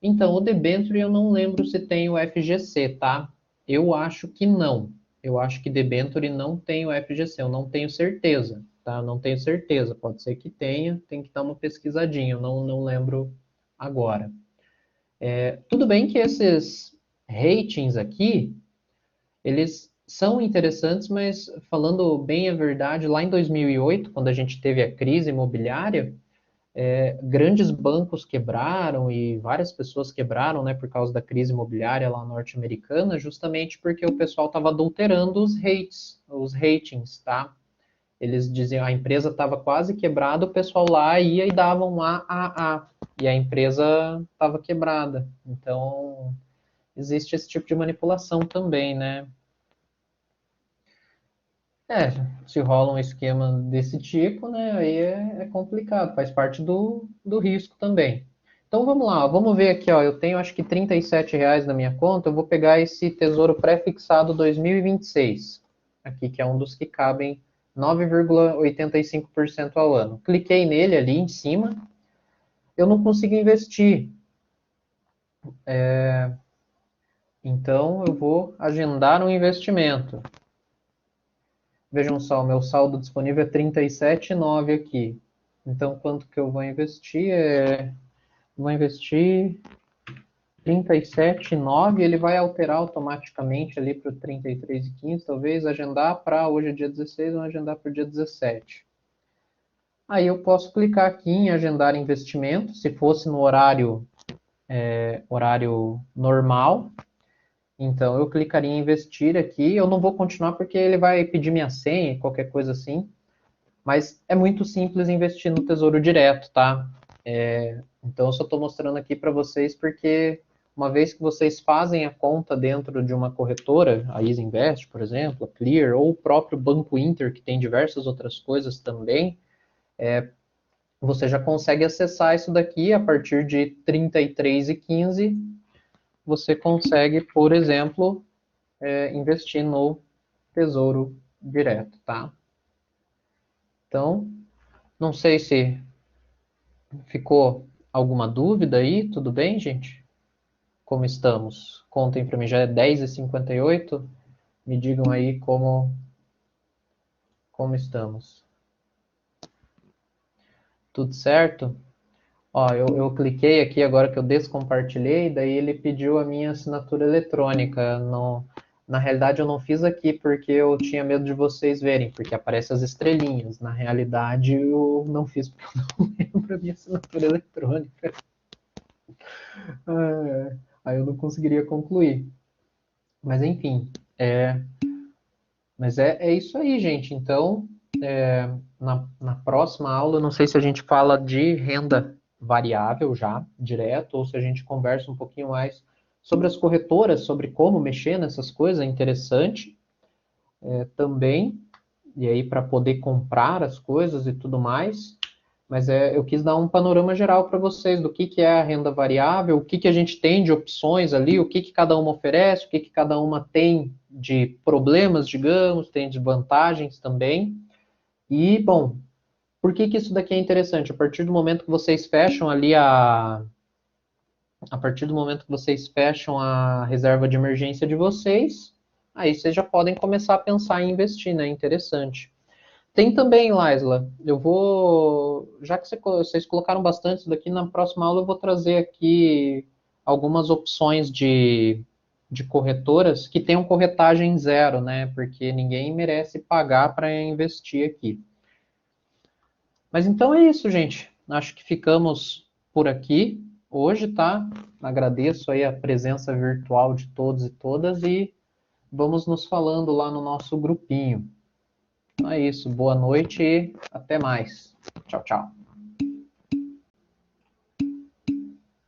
Então, o debenture eu não lembro se tem o FGC, tá? Eu acho que não. Eu acho que debenture não tem o FGC, eu não tenho certeza, tá? Não tenho certeza, pode ser que tenha, tem que dar uma pesquisadinha, eu não lembro agora. Tudo bem que esses ratings aqui, eles são interessantes, mas falando bem a verdade, lá em 2008, quando a gente teve a crise imobiliária, grandes bancos quebraram e várias pessoas quebraram, né, por causa da crise imobiliária lá norte-americana, justamente porque o pessoal estava adulterando os ratings, tá? Eles diziam a empresa estava quase quebrada, o pessoal lá ia e dava um AAA, e a empresa estava quebrada. Então, existe esse tipo de manipulação também, né? Se rola um esquema desse tipo, né, aí é complicado, faz parte do risco também. Então vamos lá, vamos ver aqui, ó, eu tenho acho que R$ 37 na minha conta, eu vou pegar esse Tesouro Pré-fixado 2026, aqui que é um dos que cabem 9,85% ao ano. Cliquei nele ali em cima, eu não consigo investir, então eu vou agendar um investimento. Vejam só, o meu saldo disponível é 37,9 aqui. Então, quanto que eu vou investir? Vou investir 37,9, ele vai alterar automaticamente ali para o 33,15, talvez agendar para hoje é dia 16, vamos agendar para o dia 17. Aí eu posso clicar aqui em agendar investimento, se fosse no horário normal, então eu clicaria em investir aqui, eu não vou continuar porque ele vai pedir minha senha, qualquer coisa assim, mas é muito simples investir no Tesouro Direto, tá? Então eu só estou mostrando aqui para vocês porque uma vez que vocês fazem a conta dentro de uma corretora, a Easy Invest, por exemplo, a Clear, ou o próprio Banco Inter, que tem diversas outras coisas também, você já consegue acessar isso daqui a partir de R$ 33,15. Você consegue, por exemplo, investir no Tesouro Direto, tá? Então, não sei se ficou alguma dúvida aí, tudo bem, gente? como estamos? Contem para mim, já é 10h58? Me digam aí como estamos. Tudo certo? Ó, eu cliquei aqui agora que eu descompartilhei, daí ele pediu a minha assinatura eletrônica. Na realidade, eu não fiz aqui porque eu tinha medo de vocês verem, porque aparecem as estrelinhas. Na realidade, eu não fiz porque eu não lembro a minha assinatura eletrônica. Aí eu não conseguiria concluir. Mas enfim, é isso aí, gente. Então, na próxima aula, eu não sei se a gente fala de renda variável já, direto, ou se a gente conversa um pouquinho mais sobre as corretoras, sobre como mexer nessas coisas, é interessante também, e aí para poder comprar as coisas e tudo mais. Mas eu quis dar um panorama geral para vocês do que é a renda variável, o que a gente tem de opções ali, o que cada uma oferece, o que cada uma tem de problemas, digamos, tem de vantagens também. E, bom, por que isso daqui é interessante? A partir do momento que vocês fecham ali a partir do momento que vocês fecham a reserva de emergência de vocês, aí vocês já podem começar a pensar em investir, né? Interessante. Tem também, Laisla, já que vocês colocaram bastante isso daqui, na próxima aula eu vou trazer aqui algumas opções de corretoras que tenham corretagem zero, né? Porque ninguém merece pagar para investir aqui. Mas então é isso, gente. Acho que ficamos por aqui hoje, tá? Agradeço aí a presença virtual de todos e todas e vamos nos falando lá no nosso grupinho. Então é isso. Boa noite e até mais. Tchau, tchau.